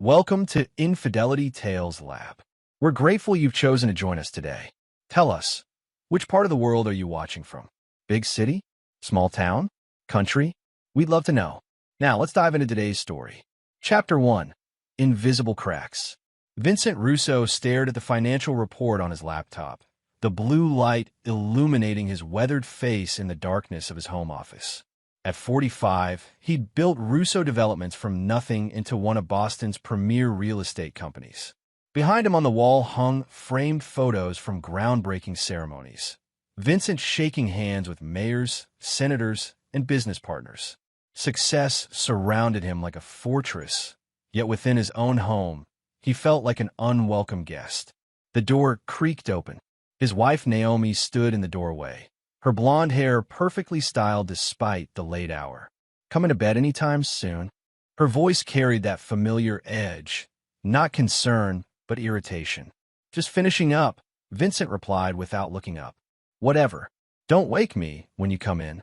Welcome to Infidelity Tales Lab. We're grateful you've chosen to join us today. Tell us, which part of the world are you watching from? Big city? Small town? Country? We'd love to know. Now, let's dive into today's story. Chapter 1. Invisible Cracks. Vincent Russo stared at the financial report on his laptop, the blue light illuminating his weathered face in the darkness of his home office. At 45, he'd built Russo Developments from nothing into one of Boston's premier real estate companies. Behind him on the wall hung framed photos from groundbreaking ceremonies. Vincent shaking hands with mayors, senators, and business partners. Success surrounded him like a fortress, yet within his own home, he felt like an unwelcome guest. The door creaked open. His wife Naomi stood in the doorway, her blonde hair perfectly styled despite the late hour. "Coming to bed anytime soon?" Her voice carried that familiar edge, not concern, but irritation. "Just finishing up," Vincent replied without looking up. "Whatever. Don't wake me when you come in."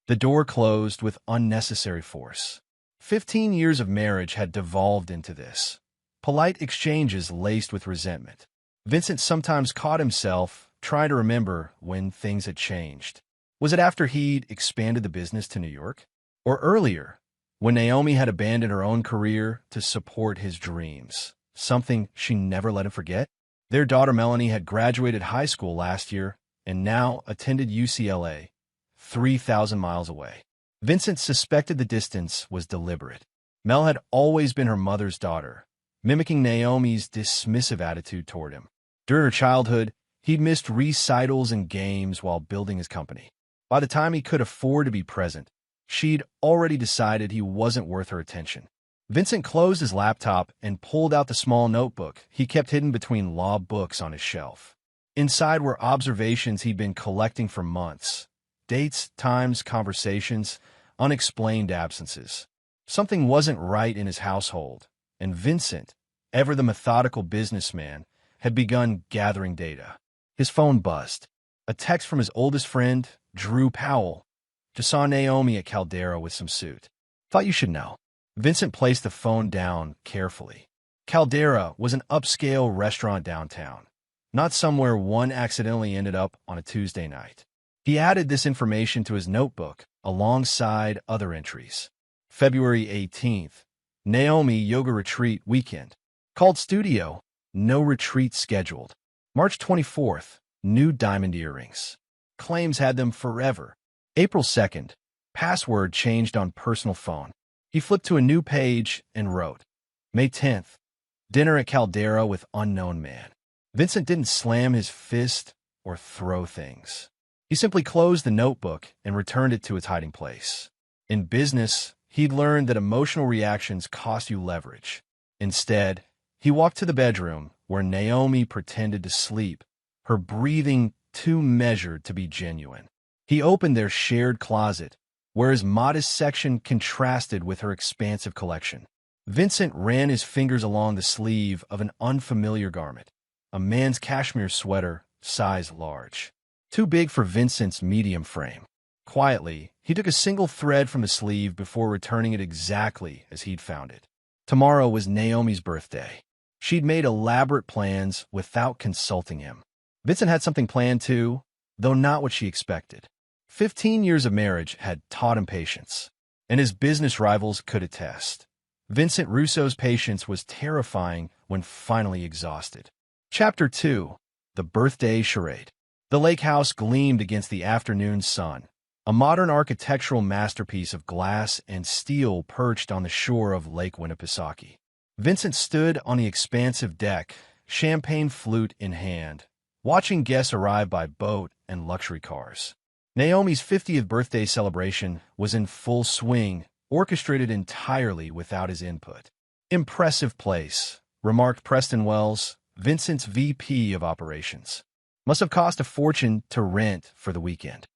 The door closed with unnecessary force. 15 years of marriage had devolved into this. Polite exchanges laced with resentment. Vincent sometimes caught himself trying to remember when things had changed. Was it after he'd expanded the business to New York? Or earlier, when Naomi had abandoned her own career to support his dreams, something she never let him forget? Their daughter Melanie had graduated high school last year and now attended UCLA, 3,000 miles away. Vincent suspected the distance was deliberate. Mel had always been her mother's daughter, mimicking Naomi's dismissive attitude toward him. During her childhood, he'd missed recitals and games while building his company. By the time he could afford to be present, she'd already decided he wasn't worth her attention. Vincent closed his laptop and pulled out the small notebook he kept hidden between law books on his shelf. Inside were observations he'd been collecting for months. Dates, times, conversations, unexplained absences. Something wasn't right in his household, and Vincent, ever the methodical businessman, had begun gathering data. His phone buzzed. A text from his oldest friend, Drew Powell. "Just saw Naomi at Caldera with some suit. Thought you should know." Vincent placed the phone down carefully. Caldera was an upscale restaurant downtown, not somewhere one accidentally ended up on a Tuesday night. He added this information to his notebook alongside other entries. February 18th, Naomi Yoga Retreat Weekend. Called Studio, no retreat scheduled. March 24th, new diamond earrings. Claims had them forever. April 2nd, password changed on personal phone. He flipped to a new page and wrote, May 10th, dinner at Caldera with unknown man. Vincent didn't slam his fist or throw things. He simply closed the notebook and returned it to its hiding place. In business, he'd learned that emotional reactions cost you leverage. Instead, he walked to the bedroom where Naomi pretended to sleep, her breathing too measured to be genuine. He opened their shared closet, where his modest section contrasted with her expansive collection. Vincent ran his fingers along the sleeve of an unfamiliar garment, a man's cashmere sweater, size large. Too big for Vincent's medium frame. Quietly, he took a single thread from the sleeve before returning it exactly as he'd found it. Tomorrow was Naomi's birthday. She'd made elaborate plans without consulting him. Vincent had something planned too, though not what she expected. 15 years of marriage had taught him patience, and his business rivals could attest. Vincent Russo's patience was terrifying when finally exhausted. Chapter 2. The Birthday Charade. The lake house gleamed against the afternoon sun, a modern architectural masterpiece of glass and steel perched on the shore of Lake Winnipesaukee. Vincent stood on the expansive deck, champagne flute in hand, watching guests arrive by boat and luxury cars. Naomi's 50th birthday celebration was in full swing, orchestrated entirely without his input. "Impressive place," remarked Preston Wells, Vincent's VP of operations. "Must have cost a fortune to rent for the weekend."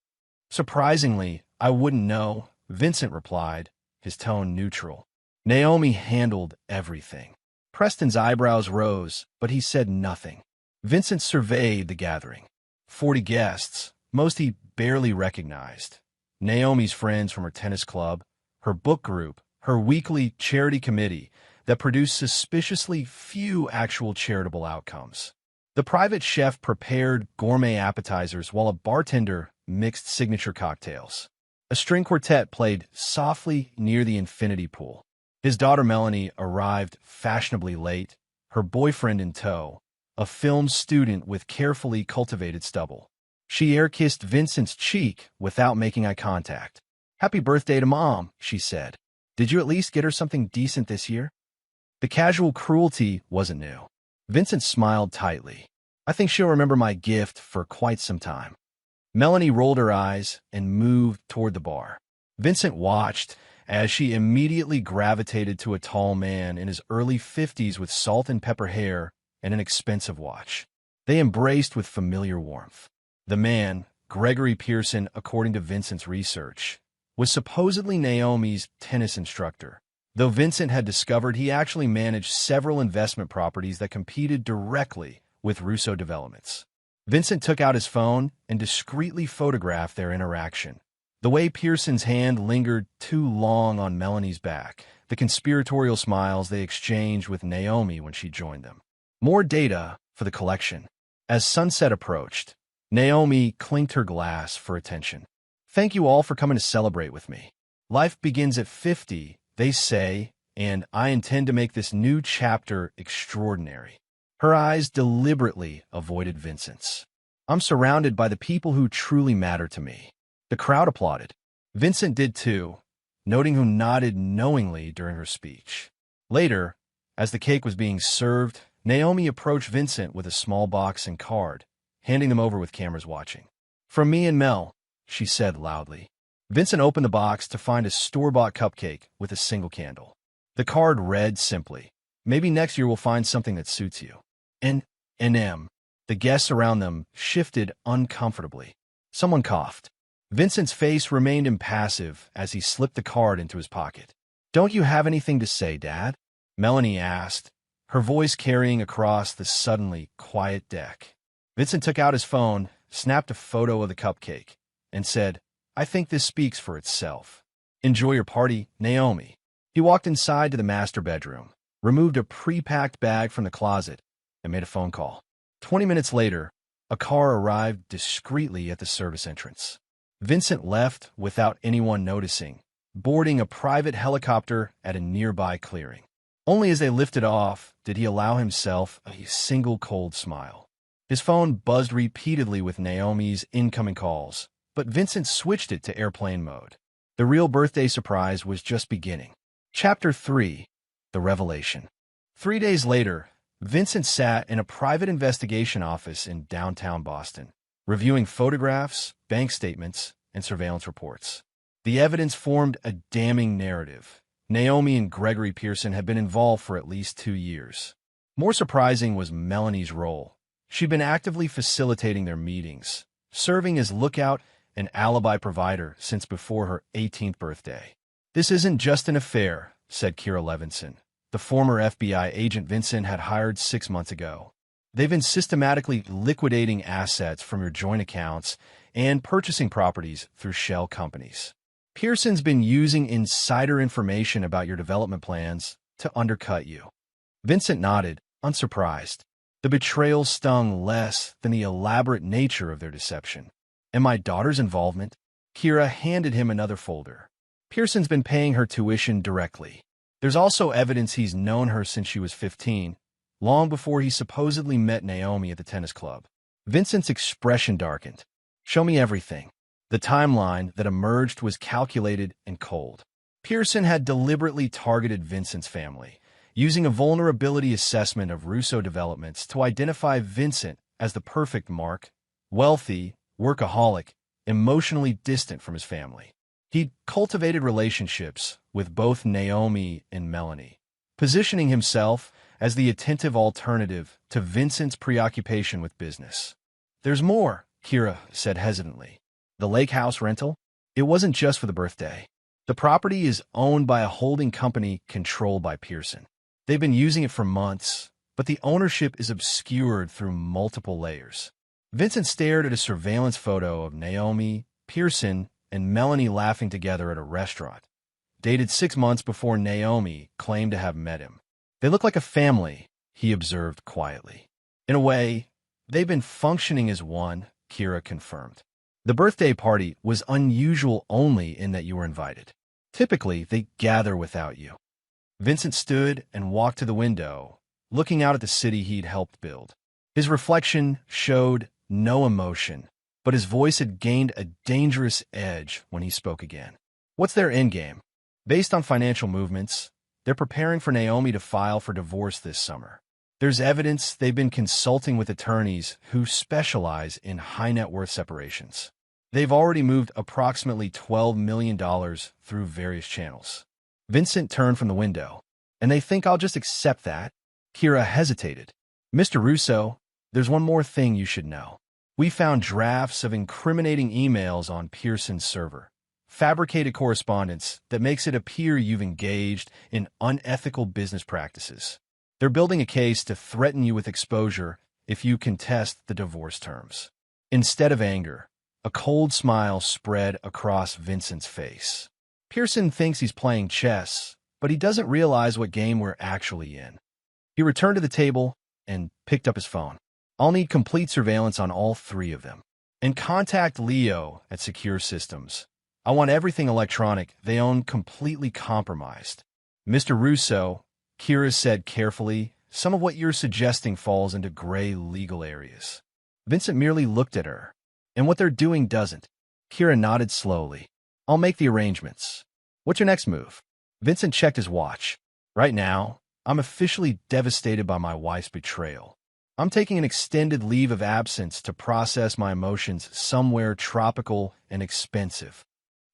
"Surprisingly, I wouldn't know," Vincent replied, his tone neutral. Naomi handled everything. Preston's eyebrows rose, but he said nothing. Vincent surveyed the gathering. 40 guests, most he barely recognized. Naomi's friends from her tennis club, her book group, her weekly charity committee, that produced suspiciously few actual charitable outcomes. The private chef prepared gourmet appetizers while a bartender mixed signature cocktails. A string quartet played softly near the infinity pool. His daughter Melanie arrived fashionably late, her boyfriend in tow, a film student with carefully cultivated stubble. She air-kissed Vincent's cheek without making eye contact. "Happy birthday to Mom," she said. "Did you at least get her something decent this year?" The casual cruelty wasn't new. Vincent smiled tightly. "I think she'll remember my gift for quite some time." Melanie rolled her eyes and moved toward the bar. Vincent watched as she immediately gravitated to a tall man in his early 50s with salt and pepper hair and an expensive watch. They embraced with familiar warmth. The man, Gregory Pearson, according to Vincent's research, was supposedly Naomi's tennis instructor, though Vincent had discovered he actually managed several investment properties that competed directly with Russo Developments. Vincent took out his phone and discreetly photographed their interaction. The way Pearson's hand lingered too long on Melanie's back, the conspiratorial smiles they exchanged with Naomi when she joined them. More data for the collection. As sunset approached, Naomi clinked her glass for attention. "Thank you all for coming to celebrate with me. Life begins at 50, they say, and I intend to make this new chapter extraordinary." Her eyes deliberately avoided Vincent's. "I'm surrounded by the people who truly matter to me." The crowd applauded. Vincent did too, noting who nodded knowingly during her speech. Later, as the cake was being served, Naomi approached Vincent with a small box and card, handing them over with cameras watching. "From me and Mel," she said loudly. Vincent opened the box to find a store-bought cupcake with a single candle. The card read simply, "Maybe next year we'll find something that suits you." N.M. The guests around them shifted uncomfortably. Someone coughed. Vincent's face remained impassive as he slipped the card into his pocket. "Don't you have anything to say, Dad?" Melanie asked, her voice carrying across the suddenly quiet deck. Vincent took out his phone, snapped a photo of the cupcake, and said, "I think this speaks for itself. Enjoy your party, Naomi." He walked inside to the master bedroom, removed a pre-packed bag from the closet, and made a phone call. 20 minutes later, a car arrived discreetly at the service entrance. Vincent left without anyone noticing, boarding a private helicopter at a nearby clearing. Only as they lifted off did he allow himself a single cold smile. His phone buzzed repeatedly with Naomi's incoming calls, but Vincent switched it to airplane mode. The real birthday surprise was just beginning. Chapter 3. The Revelation. 3 days later, Vincent sat in a private investigation office in downtown Boston, reviewing photographs, bank statements, and surveillance reports. The evidence formed a damning narrative. Naomi and Gregory Pearson had been involved for at least 2 years. More surprising was Melanie's role. She'd been actively facilitating their meetings, serving as lookout and alibi provider since before her 18th birthday. "This isn't just an affair," said Kira Levinson, the former FBI agent Vincent had hired 6 months ago. "They've been systematically liquidating assets from your joint accounts and purchasing properties through shell companies. Pearson's been using insider information about your development plans to undercut you." Vincent nodded, unsurprised. The betrayal stung less than the elaborate nature of their deception. "And my daughter's involvement?" Kira handed him another folder. "Pearson's been paying her tuition directly. There's also evidence he's known her since she was 15, long before he supposedly met Naomi at the tennis club." Vincent's expression darkened. "Show me everything." The timeline that emerged was calculated and cold. Pearson had deliberately targeted Vincent's family, using a vulnerability assessment of Russo Developments to identify Vincent as the perfect mark: wealthy, workaholic, emotionally distant from his family. He'd cultivated relationships with both Naomi and Melanie, positioning himself as the attentive alternative to Vincent's preoccupation with business. "There's more," Kira said hesitantly. "The lake house rental? It wasn't just for the birthday. The property is owned by a holding company controlled by Pearson. They've been using it for months, but the ownership is obscured through multiple layers." Vincent stared at a surveillance photo of Naomi, Pearson, and Melanie laughing together at a restaurant, dated 6 months before Naomi claimed to have met him. They look like a family, he observed quietly. In a way, they've been functioning as one, Kira confirmed. The birthday party was unusual only in that you were invited. Typically, they gather without you. Vincent stood and walked to the window, looking out at the city he'd helped build. His reflection showed no emotion, but his voice had gained a dangerous edge when he spoke again. What's their endgame? Based on financial movements, they're preparing for Naomi to file for divorce this summer. There's evidence they've been consulting with attorneys who specialize in high-net-worth separations. They've already moved approximately $12 million through various channels. Vincent turned from the window. And they think I'll just accept that? Kira hesitated. Mr. Russo, there's one more thing you should know. We found drafts of incriminating emails on Pearson's server. Fabricated correspondence that makes it appear you've engaged in unethical business practices. They're building a case to threaten you with exposure if you contest the divorce terms. Instead of anger, a cold smile spread across Vincent's face. Pearson thinks he's playing chess, but he doesn't realize what game we're actually in. He returned to the table and picked up his phone. I'll need complete surveillance on all three of them. And contact Leo at Secure Systems. I want everything electronic they own completely compromised. Mr. Russo, Kira said carefully, some of what you're suggesting falls into gray legal areas. Vincent merely looked at her. And what they're doing doesn't. Kira nodded slowly. I'll make the arrangements. What's your next move? Vincent checked his watch. Right now, I'm officially devastated by my wife's betrayal. I'm taking an extended leave of absence to process my emotions somewhere tropical and expensive.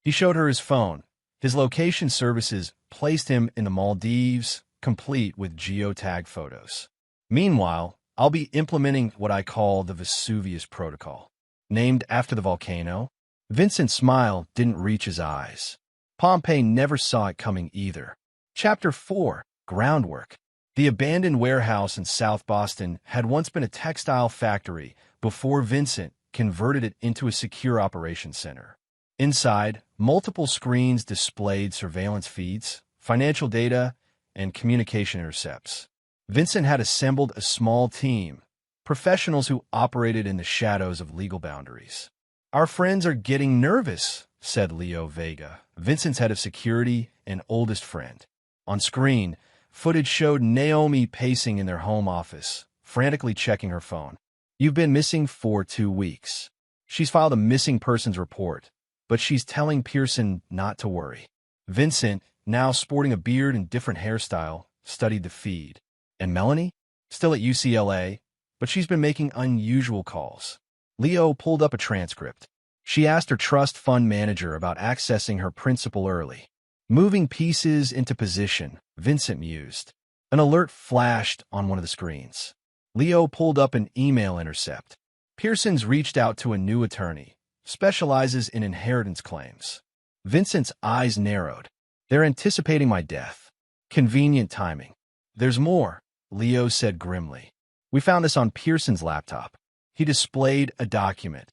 He showed her his phone. His location services placed him in the Maldives, complete with geotag photos. Meanwhile, I'll be implementing what I call the Vesuvius Protocol. Named after the volcano, Vincent's smile didn't reach his eyes. Pompeii never saw it coming either. Chapter 4, Groundwork. The abandoned warehouse in South Boston had once been a textile factory before Vincent converted it into a secure operations center. Inside, multiple screens displayed surveillance feeds, financial data, and communication intercepts. Vincent had assembled a small team, professionals who operated in the shadows of legal boundaries. Our friends are getting nervous, said Leo Vega, Vincent's head of security and oldest friend. On screen, footage showed Naomi pacing in their home office, frantically checking her phone. You've been missing for 2 weeks. She's filed a missing persons report, but she's telling Pearson not to worry. Vincent, now sporting a beard and different hairstyle, studied the feed. And Melanie? Still at UCLA, but she's been making unusual calls. Leo pulled up a transcript. She asked her trust fund manager about accessing her principal early. Moving pieces into position, Vincent mused. An alert flashed on one of the screens. Leo pulled up an email intercept. Pearson's reached out to a new attorney, specializes in inheritance claims. Vincent's eyes narrowed. They're anticipating my death. Convenient timing. There's more, Leo said grimly. We found this on Pearson's laptop. He displayed a document.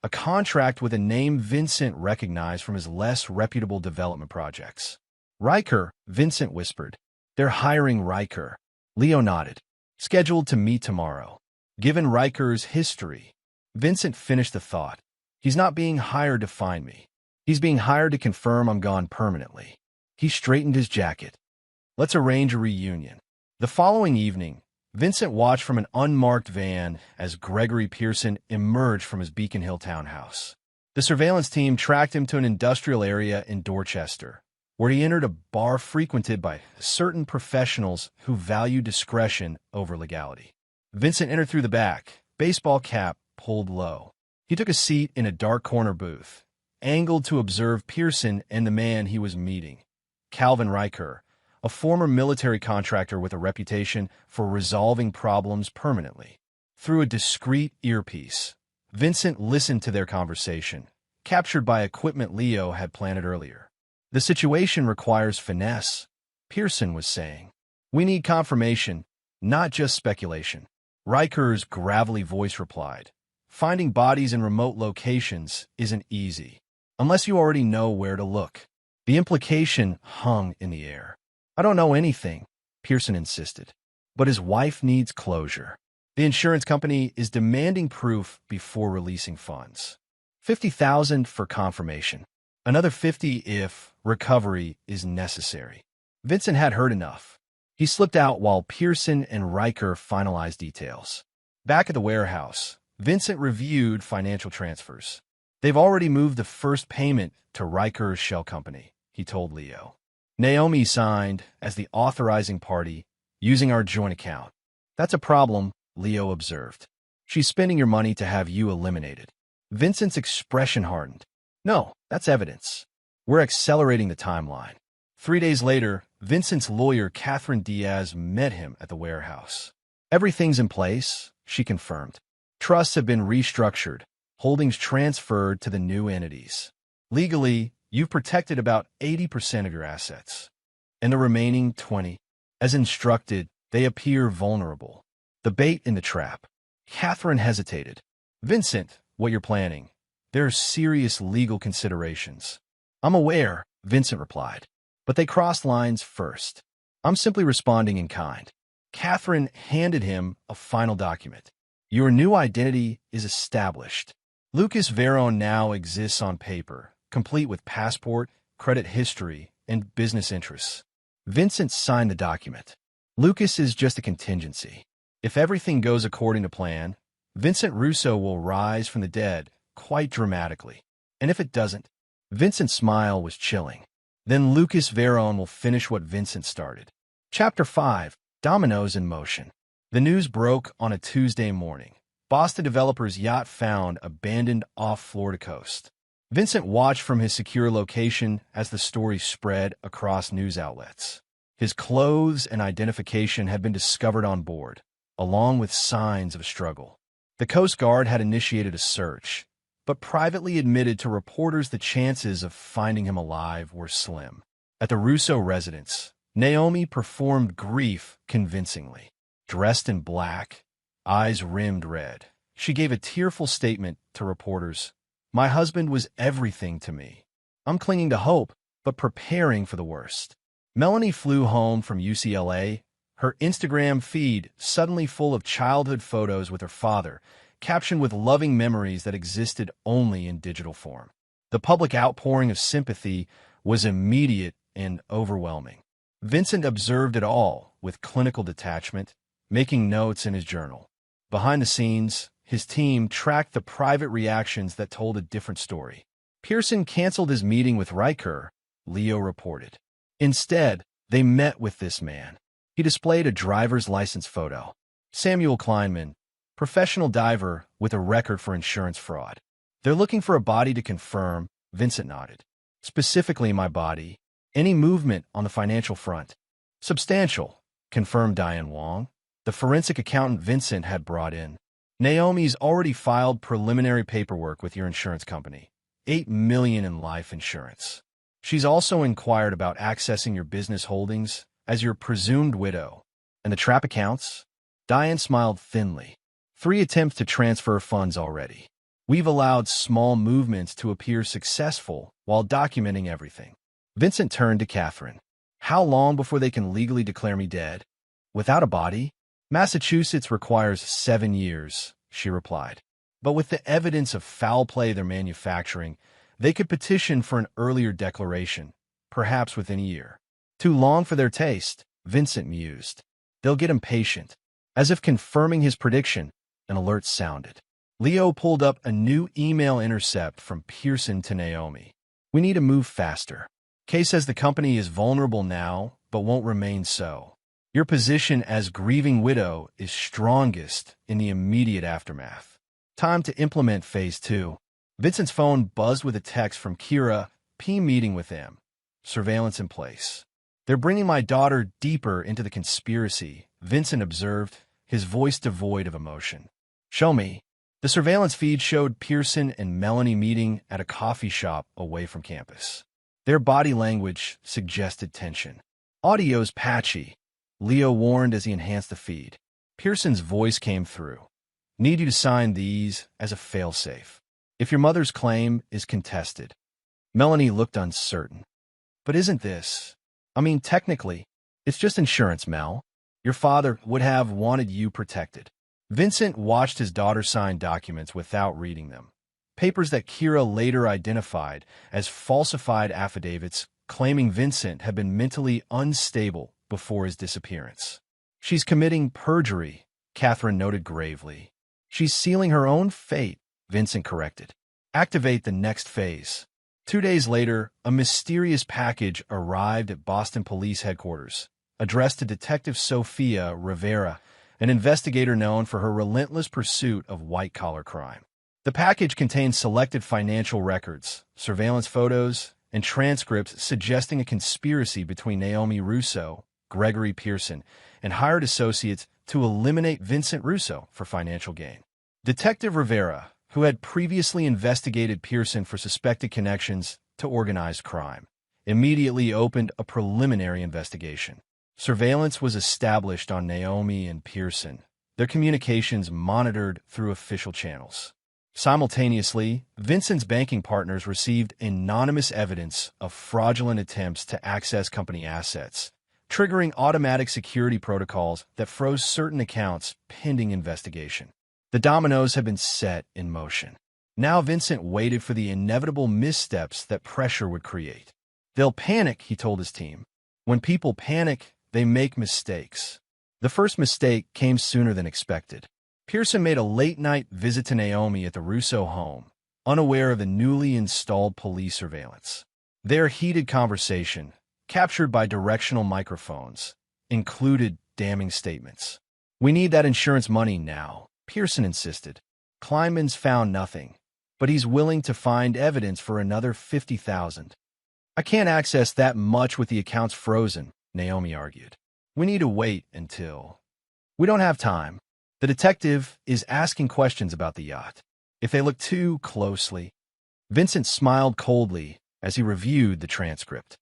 A contract with a name Vincent recognized from his less reputable development projects. Riker, Vincent whispered. They're hiring Riker. Leo nodded. Scheduled to meet tomorrow. Given Riker's history, Vincent finished the thought. He's not being hired to find me. He's being hired to confirm I'm gone permanently. He straightened his jacket. Let's arrange a reunion. The following evening, Vincent watched from an unmarked van as Gregory Pearson emerged from his Beacon Hill townhouse. The surveillance team tracked him to an industrial area in Dorchester, where he entered a bar frequented by certain professionals who value discretion over legality. Vincent entered through the back, baseball cap pulled low. He took a seat in a dark corner booth, angled to observe Pearson and the man he was meeting, Calvin Riker, a former military contractor with a reputation for resolving problems permanently. Through a discreet earpiece, Vincent listened to their conversation, captured by equipment Leo had planted earlier. The situation requires finesse, Pearson was saying. We need confirmation, not just speculation. Riker's gravelly voice replied. Finding bodies in remote locations isn't easy, unless you already know where to look. The implication hung in the air. I don't know anything, Pearson insisted. But his wife needs closure. The insurance company is demanding proof before releasing funds. $50,000 for confirmation. Another $50,000 if recovery is necessary. Vincent had heard enough. He slipped out while Pearson and Riker finalized details. Back at the warehouse, Vincent reviewed financial transfers. They've already moved the first payment to Riker's shell company, he told Leo. Naomi signed as the authorizing party, using our joint account. That's a problem, Leo observed. She's spending your money to have you eliminated. Vincent's expression hardened. No, that's evidence. We're accelerating the timeline. 3 days later, Vincent's lawyer, Catherine Diaz, met him at the warehouse. Everything's in place, she confirmed. Trusts have been restructured, holdings transferred to the new entities. Legally, you've protected about 80% of your assets. And the remaining 20%, as instructed, they appear vulnerable. The bait in the trap. Catherine hesitated. Vincent, what you're planning. There are serious legal considerations. I'm aware, Vincent replied. But they crossed lines first. I'm simply responding in kind. Catherine handed him a final document. Your new identity is established. Lucas Veron now exists on paper, complete with passport, credit history, and business interests. Vincent signed the document. Lucas is just a contingency. If everything goes according to plan, Vincent Russo will rise from the dead quite dramatically. And if it doesn't, Vincent's smile was chilling. Then Lucas Veron will finish what Vincent started. Chapter 5. Dominoes in Motion. The news broke on a Tuesday morning. Boston developer's yacht found abandoned off Florida coast. Vincent watched from his secure location as the story spread across news outlets. His clothes and identification had been discovered on board, along with signs of a struggle. The Coast Guard had initiated a search, but privately admitted to reporters the chances of finding him alive were slim. At the Russo residence, Naomi performed grief convincingly. Dressed in black, eyes rimmed red, she gave a tearful statement to reporters. My husband was everything to me. I'm clinging to hope, but preparing for the worst. Melanie flew home from UCLA, her Instagram feed suddenly full of childhood photos with her father, captioned with loving memories that existed only in digital form. The public outpouring of sympathy was immediate and overwhelming. Vincent observed it all with clinical detachment, making notes in his journal. Behind the scenes, his team tracked the private reactions that told a different story. Pearson canceled his meeting with Riker, Leo reported. Instead, they met with this man. He displayed a driver's license photo. Samuel Kleinman, professional diver with a record for insurance fraud. They're looking for a body to confirm, Vincent nodded. Specifically my body. Any movement on the financial front? Substantial, confirmed Diane Wong, the forensic accountant Vincent had brought in. Naomi's already filed preliminary paperwork with your insurance company. $8 million in life insurance. She's also inquired about accessing your business holdings as your presumed widow. And the trap accounts? Diane smiled thinly. 3 attempts to transfer funds already. We've allowed small movements to appear successful while documenting everything. Vincent turned to Catherine. How long before they can legally declare me dead? Without a body? Massachusetts requires 7 years, she replied. But with the evidence of foul play they're manufacturing, they could petition for an earlier declaration, perhaps within a year. Too long for their taste, Vincent mused. They'll get impatient. As if confirming his prediction, an alert sounded. Leo pulled up a new email intercept from Pearson to Naomi. We need to move faster. Kay says the company is vulnerable now, but won't remain so. Your position as grieving widow is strongest in the immediate aftermath. Time to implement Phase 2. Vincent's phone buzzed with a text from Kira, P meeting with them. Surveillance in place. They're bringing my daughter deeper into the conspiracy, Vincent observed, his voice devoid of emotion. Show me. The surveillance feed showed Pearson and Melanie meeting at a coffee shop away from campus. Their body language suggested tension. Audio's patchy, Leo warned as he enhanced the feed. Pearson's voice came through. Need you to sign these as a failsafe. If your mother's claim is contested. Melanie looked uncertain. But isn't this? I mean, technically, It's just insurance, Mel. Your father would have wanted you protected. Vincent watched his daughter sign documents without reading them. Papers that Kira later identified as falsified affidavits claiming Vincent had been mentally unstable before his disappearance. She's committing perjury, Catherine noted gravely. She's sealing her own fate, Vincent corrected. Activate the next phase. 2 days later, a mysterious package arrived at Boston Police Headquarters, addressed to Detective Sofia Rivera, an investigator known for her relentless pursuit of white-collar crime. The package contained selected financial records, surveillance photos, and transcripts suggesting a conspiracy between Naomi Russo, Gregory Pearson, and hired associates to eliminate Vincent Russo for financial gain. Detective Rivera, who had previously investigated Pearson for suspected connections to organized crime, immediately opened a preliminary investigation. Surveillance was established on Naomi and Pearson, their communications monitored through official channels. Simultaneously, Vincent's banking partners received anonymous evidence of fraudulent attempts to access company assets, triggering automatic security protocols that froze certain accounts pending investigation. The dominoes had been set in motion. Now Vincent waited for the inevitable missteps that pressure would create. They'll panic, he told his team. When people panic, they make mistakes. The first mistake came sooner than expected. Pearson made a late-night visit to Naomi at the Russo home, unaware of the newly installed police surveillance. Their heated conversation, captured by directional microphones, included damning statements. "We need that insurance money now," Pearson insisted. "Kleinman's found nothing, but he's willing to find evidence for another $50,000. "I can't access that much with the accounts frozen," Naomi argued. "We need to wait until—" "We don't have time. The detective is asking questions about the yacht. If they look too closely—" Vincent smiled coldly as he reviewed the transcript.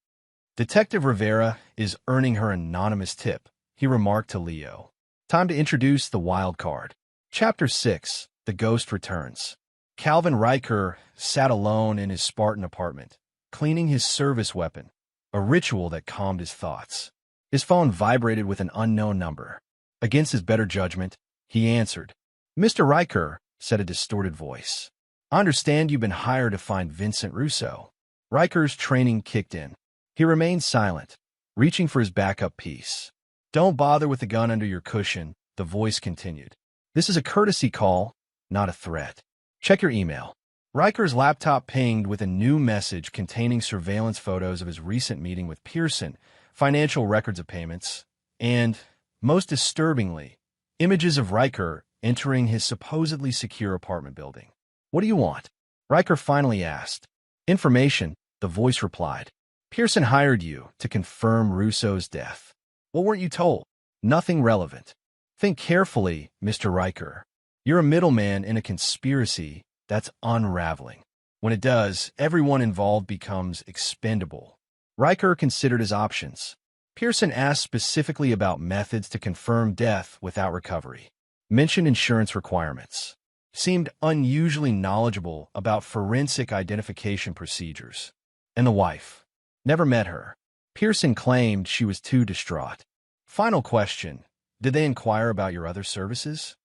"Detective Rivera is earning her anonymous tip," he remarked to Leo. "Time to introduce the wild card." Chapter 6, The Ghost Returns. Calvin Riker sat alone in his Spartan apartment, cleaning his service weapon, a ritual that calmed his thoughts. His phone vibrated with an unknown number. Against his better judgment, he answered. "Mr. Riker," said a distorted voice. "I understand you've been hired to find Vincent Russo." Riker's training kicked in. He remained silent, reaching for his backup piece. "Don't bother with the gun under your cushion," the voice continued. "This is a courtesy call, not a threat. Check your email." Riker's laptop pinged with a new message containing surveillance photos of his recent meeting with Pearson, financial records of payments, and, most disturbingly, images of Riker entering his supposedly secure apartment building. "What do you want?" Riker finally asked. "Information," the voice replied. "Pearson hired you to confirm Russo's death. What weren't you told?" "Nothing relevant." "Think carefully, Mr. Riker. You're a middleman in a conspiracy that's unraveling. When it does, everyone involved becomes expendable." Riker considered his options. Pearson asked specifically about methods to confirm death without recovery. Mentioned insurance requirements. Seemed unusually knowledgeable about forensic identification procedures. And the wife. Never met her. Pearson claimed she was too distraught. Final question. Did they inquire about your other services?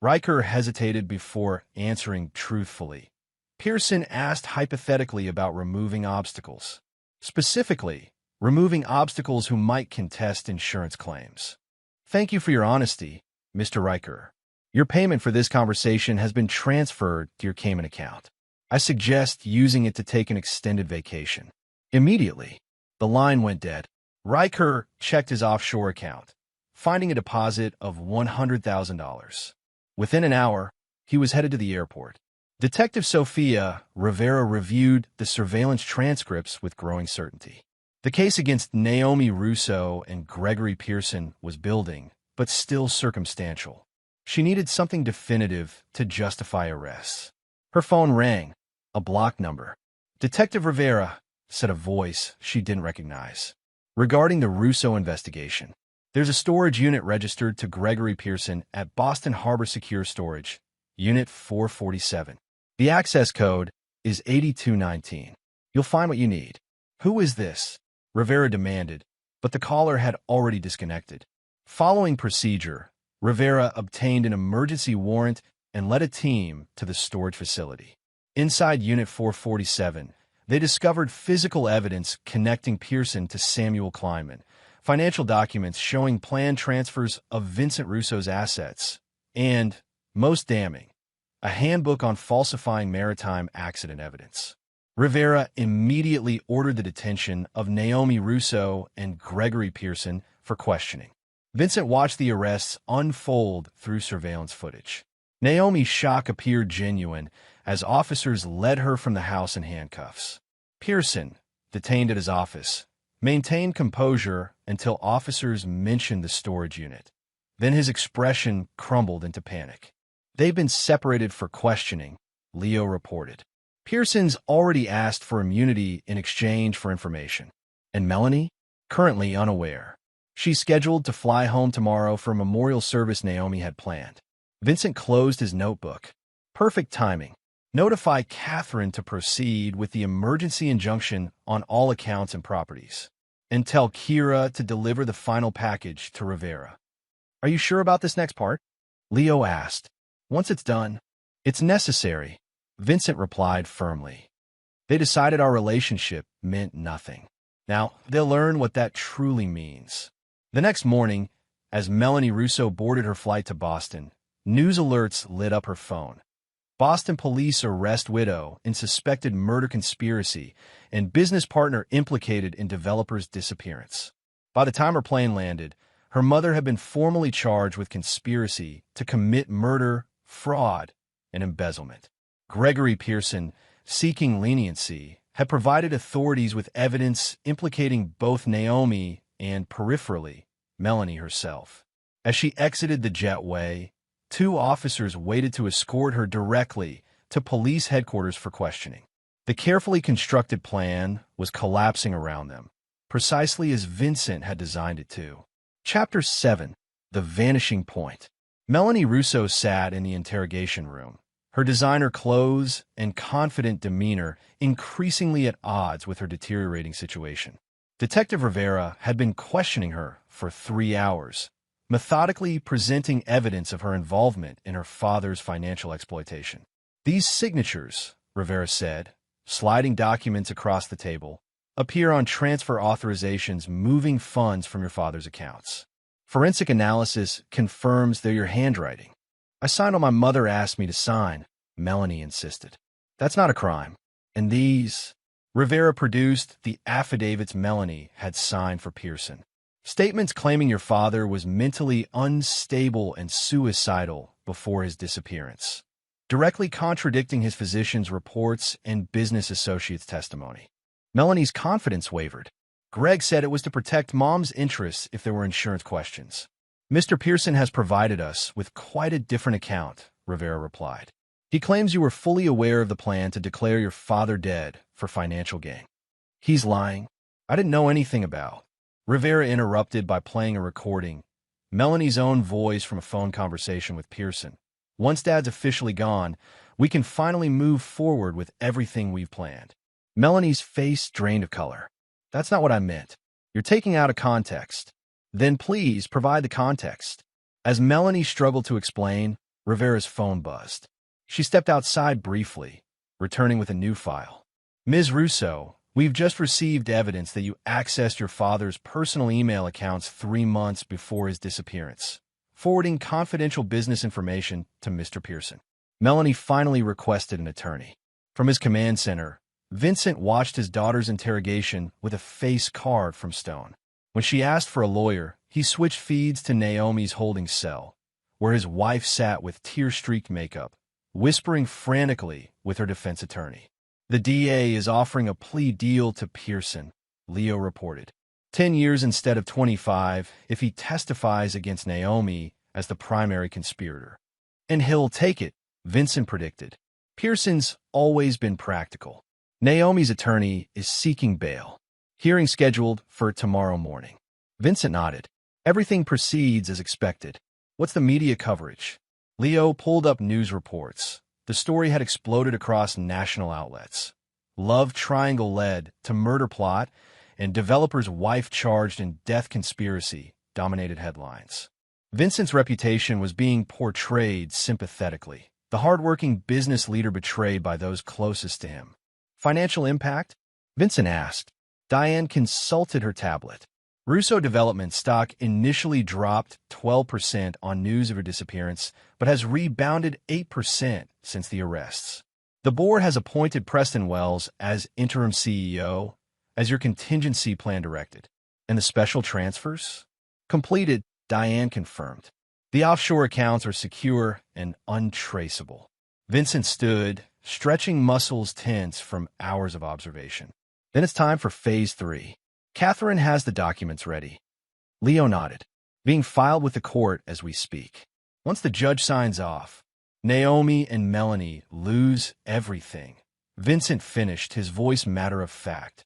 Riker hesitated before answering truthfully. Pearson asked hypothetically about removing obstacles. Specifically, removing obstacles who might contest insurance claims. "Thank you for your honesty, Mr. Riker. Your payment for this conversation has been transferred to your Cayman account. I suggest using it to take an extended vacation." Immediately, the line went dead. Riker checked his offshore account, finding a deposit of $100,000. Within an hour, he was headed to the airport. Detective Sofia Rivera reviewed the surveillance transcripts with growing certainty. The case against Naomi Russo and Gregory Pearson was building, but still circumstantial. She needed something definitive to justify arrests. Her phone rang, a blocked number. "Detective Rivera," said a voice she didn't recognize. "Regarding the Russo investigation, there's a storage unit registered to Gregory Pearson at Boston Harbor Secure Storage, Unit 447. The access code is 8219. You'll find what you need." "Who is this?" Rivera demanded, but the caller had already disconnected. Following procedure, Rivera obtained an emergency warrant and led a team to the storage facility. Inside Unit 447, they discovered physical evidence connecting Pearson to Samuel Kleinman, financial documents showing planned transfers of Vincent Russo's assets, and, most damning, a handbook on falsifying maritime accident evidence. Rivera immediately ordered the detention of Naomi Russo and Gregory Pearson for questioning. Vincent watched the arrests unfold through surveillance footage. Naomi's shock appeared genuine as officers led her from the house in handcuffs. Pearson, detained at his office, maintained composure until officers mentioned the storage unit. Then his expression crumbled into panic. "They've been separated for questioning," Leo reported. "Pearson's already asked for immunity in exchange for information. And Melanie? Currently unaware. She's scheduled to fly home tomorrow for a memorial service Naomi had planned." Vincent closed his notebook. Perfect timing. Notify Catherine to proceed with the emergency injunction on all accounts and properties. And tell Kira to deliver the final package to Rivera. "Are you sure about this next part?" Leo asked. "Once it's done, it's necessary," Vincent replied firmly. "They decided our relationship meant nothing. Now, they'll learn what that truly means." The next morning, as Melanie Russo boarded her flight to Boston, news alerts lit up her phone. Boston police arrest widow in suspected murder conspiracy and business partner implicated in developer's disappearance. By the time her plane landed, her mother had been formally charged with conspiracy to commit murder, fraud, and embezzlement. Gregory Pearson, seeking leniency, had provided authorities with evidence implicating both Naomi and, peripherally, Melanie herself. As she exited the jetway, 2 officers waited to escort her directly to police headquarters for questioning. The carefully constructed plan was collapsing around them, precisely as Vincent had designed it to. Chapter 7. The Vanishing Point. Melanie Russo sat in the interrogation room, her designer clothes and confident demeanor increasingly at odds with her deteriorating situation. Detective Rivera had been questioning her for 3 hours, methodically presenting evidence of her involvement in her father's financial exploitation. "These signatures," Rivera said, sliding documents across the table, "appear on transfer authorizations moving funds from your father's accounts. Forensic analysis confirms they're your handwriting." "I signed what my mother asked me to sign," Melanie insisted. "That's not a crime." "And these—" Rivera produced the affidavits Melanie had signed for Pearson. "Statements claiming your father was mentally unstable and suicidal before his disappearance, directly contradicting his physician's reports and business associates' testimony." Melanie's confidence wavered. "Greg said it was to protect Mom's interests if there were insurance questions." "Mr. Pearson has provided us with quite a different account," Rivera replied. "He claims you were fully aware of the plan to declare your father dead for financial gain." "He's lying. I didn't know anything about." Rivera interrupted by playing a recording, Melanie's own voice from a phone conversation with Pearson. "Once Dad's officially gone, we can finally move forward with everything we've planned." Melanie's face drained of color. "That's not what I meant. You're taking out of context." "Then please provide the context." As Melanie struggled to explain, Rivera's phone buzzed. She stepped outside briefly, returning with a new file. "Ms. Russo, we've just received evidence that you accessed your father's personal email accounts 3 months before his disappearance, forwarding confidential business information to Mr. Pearson." Melanie finally requested an attorney. From his command center, Vincent watched his daughter's interrogation with a face carved from stone. When she asked for a lawyer, he switched feeds to Naomi's holding cell, where his wife sat with tear-streaked makeup, whispering frantically with her defense attorney. "The DA is offering a plea deal to Pearson," Leo reported. 10 years instead of 25 if he testifies against Naomi as the primary conspirator. "And he'll take it," Vincent predicted. "Pearson's always been practical." Naomi's attorney is seeking bail. Hearing scheduled for tomorrow morning. Vincent nodded. Everything proceeds as expected. "What's the media coverage?" Leo pulled up news reports. The story had exploded across national outlets. Love triangle led to murder plot and developer's wife charged in death conspiracy dominated headlines. Vincent's reputation was being portrayed sympathetically, the hardworking business leader betrayed by those closest to him. Financial impact? Vincent asked. Diane consulted her tablet. Russo Development stock initially dropped 12% on news of her disappearance, but has rebounded 8% since the arrests. The board has appointed Preston Wells as interim CEO, as your contingency plan directed. And the special transfers? Completed, Diane confirmed. The offshore accounts are secure and untraceable. Vincent stood, stretching muscles tense from hours of observation. Then it's time for Phase 3. Catherine has the documents ready. Leo nodded. Being filed with the court as we speak. Once the judge signs off, Naomi and Melanie lose everything. Vincent finished, his voice matter of fact.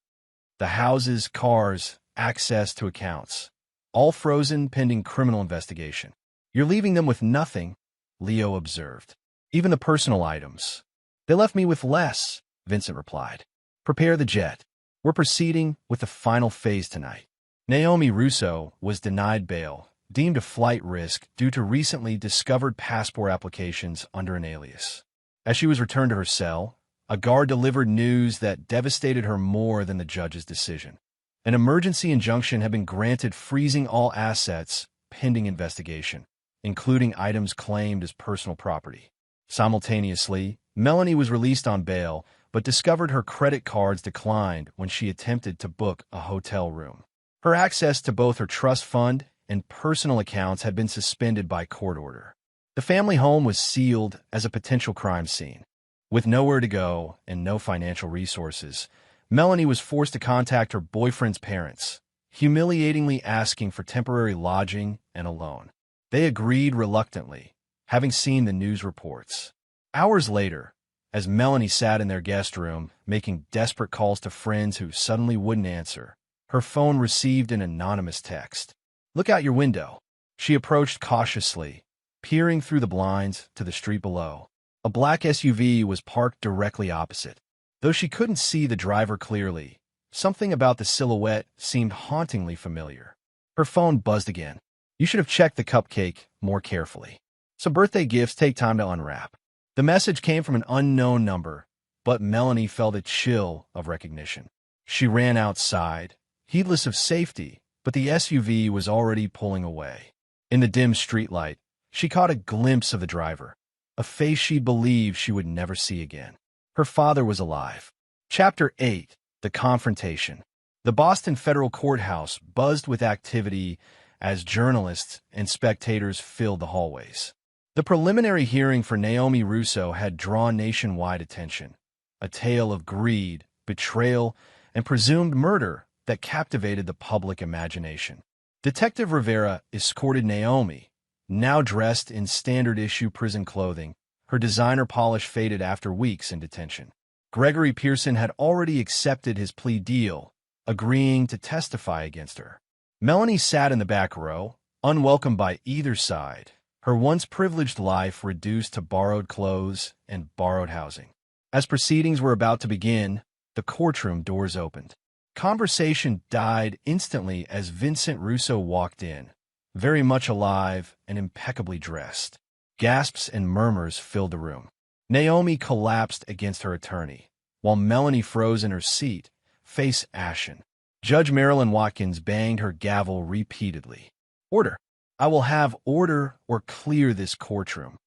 The houses, cars, access to accounts. All frozen pending criminal investigation. You're leaving them with nothing, Leo observed. Even the personal items. They left me with less, Vincent replied. Prepare the jet. We're proceeding with the final phase tonight. Naomi Russo was denied bail, deemed a flight risk due to recently discovered passport applications under an alias. As she was returned to her cell, a guard delivered news that devastated her more than the judge's decision. An emergency injunction had been granted freezing all assets pending investigation, including items claimed as personal property. Simultaneously, Melanie was released on bail, but discovered her credit cards declined when she attempted to book a hotel room. Her access to both her trust fund and personal accounts had been suspended by court order. The family home was sealed as a potential crime scene. With nowhere to go and no financial resources, Melanie was forced to contact her boyfriend's parents, humiliatingly asking for temporary lodging and a loan. They agreed reluctantly, having seen the news reports. Hours later, as Melanie sat in their guest room, making desperate calls to friends who suddenly wouldn't answer, her phone received an anonymous text. Look out your window. She approached cautiously, peering through the blinds to the street below. A black SUV was parked directly opposite. Though she couldn't see the driver clearly, something about the silhouette seemed hauntingly familiar. Her phone buzzed again. You should have checked the cupcake more carefully. Some birthday gifts take time to unwrap. The message came from an unknown number, but Melanie felt a chill of recognition. She ran outside, heedless of safety, but the SUV was already pulling away. In the dim streetlight, she caught a glimpse of the driver, a face she believed she would never see again. Her father was alive. Chapter 8. The Confrontation. The Boston Federal Courthouse buzzed with activity as journalists and spectators filled the hallways. The preliminary hearing for Naomi Russo had drawn nationwide attention, a tale of greed, betrayal, and presumed murder that captivated the public imagination. Detective Rivera escorted Naomi, now dressed in standard-issue prison clothing, her designer polish faded after weeks in detention. Gregory Pearson had already accepted his plea deal, agreeing to testify against her. Melanie sat in the back row, unwelcome by either side, her once privileged life reduced to borrowed clothes and borrowed housing. As proceedings were about to begin, the courtroom doors opened. Conversation died instantly as Vincent Russo walked in, very much alive and impeccably dressed. Gasps and murmurs filled the room. Naomi collapsed against her attorney, while Melanie froze in her seat, face ashen. Judge Marilyn Watkins banged her gavel repeatedly. Order. I will have order or clear this courtroom.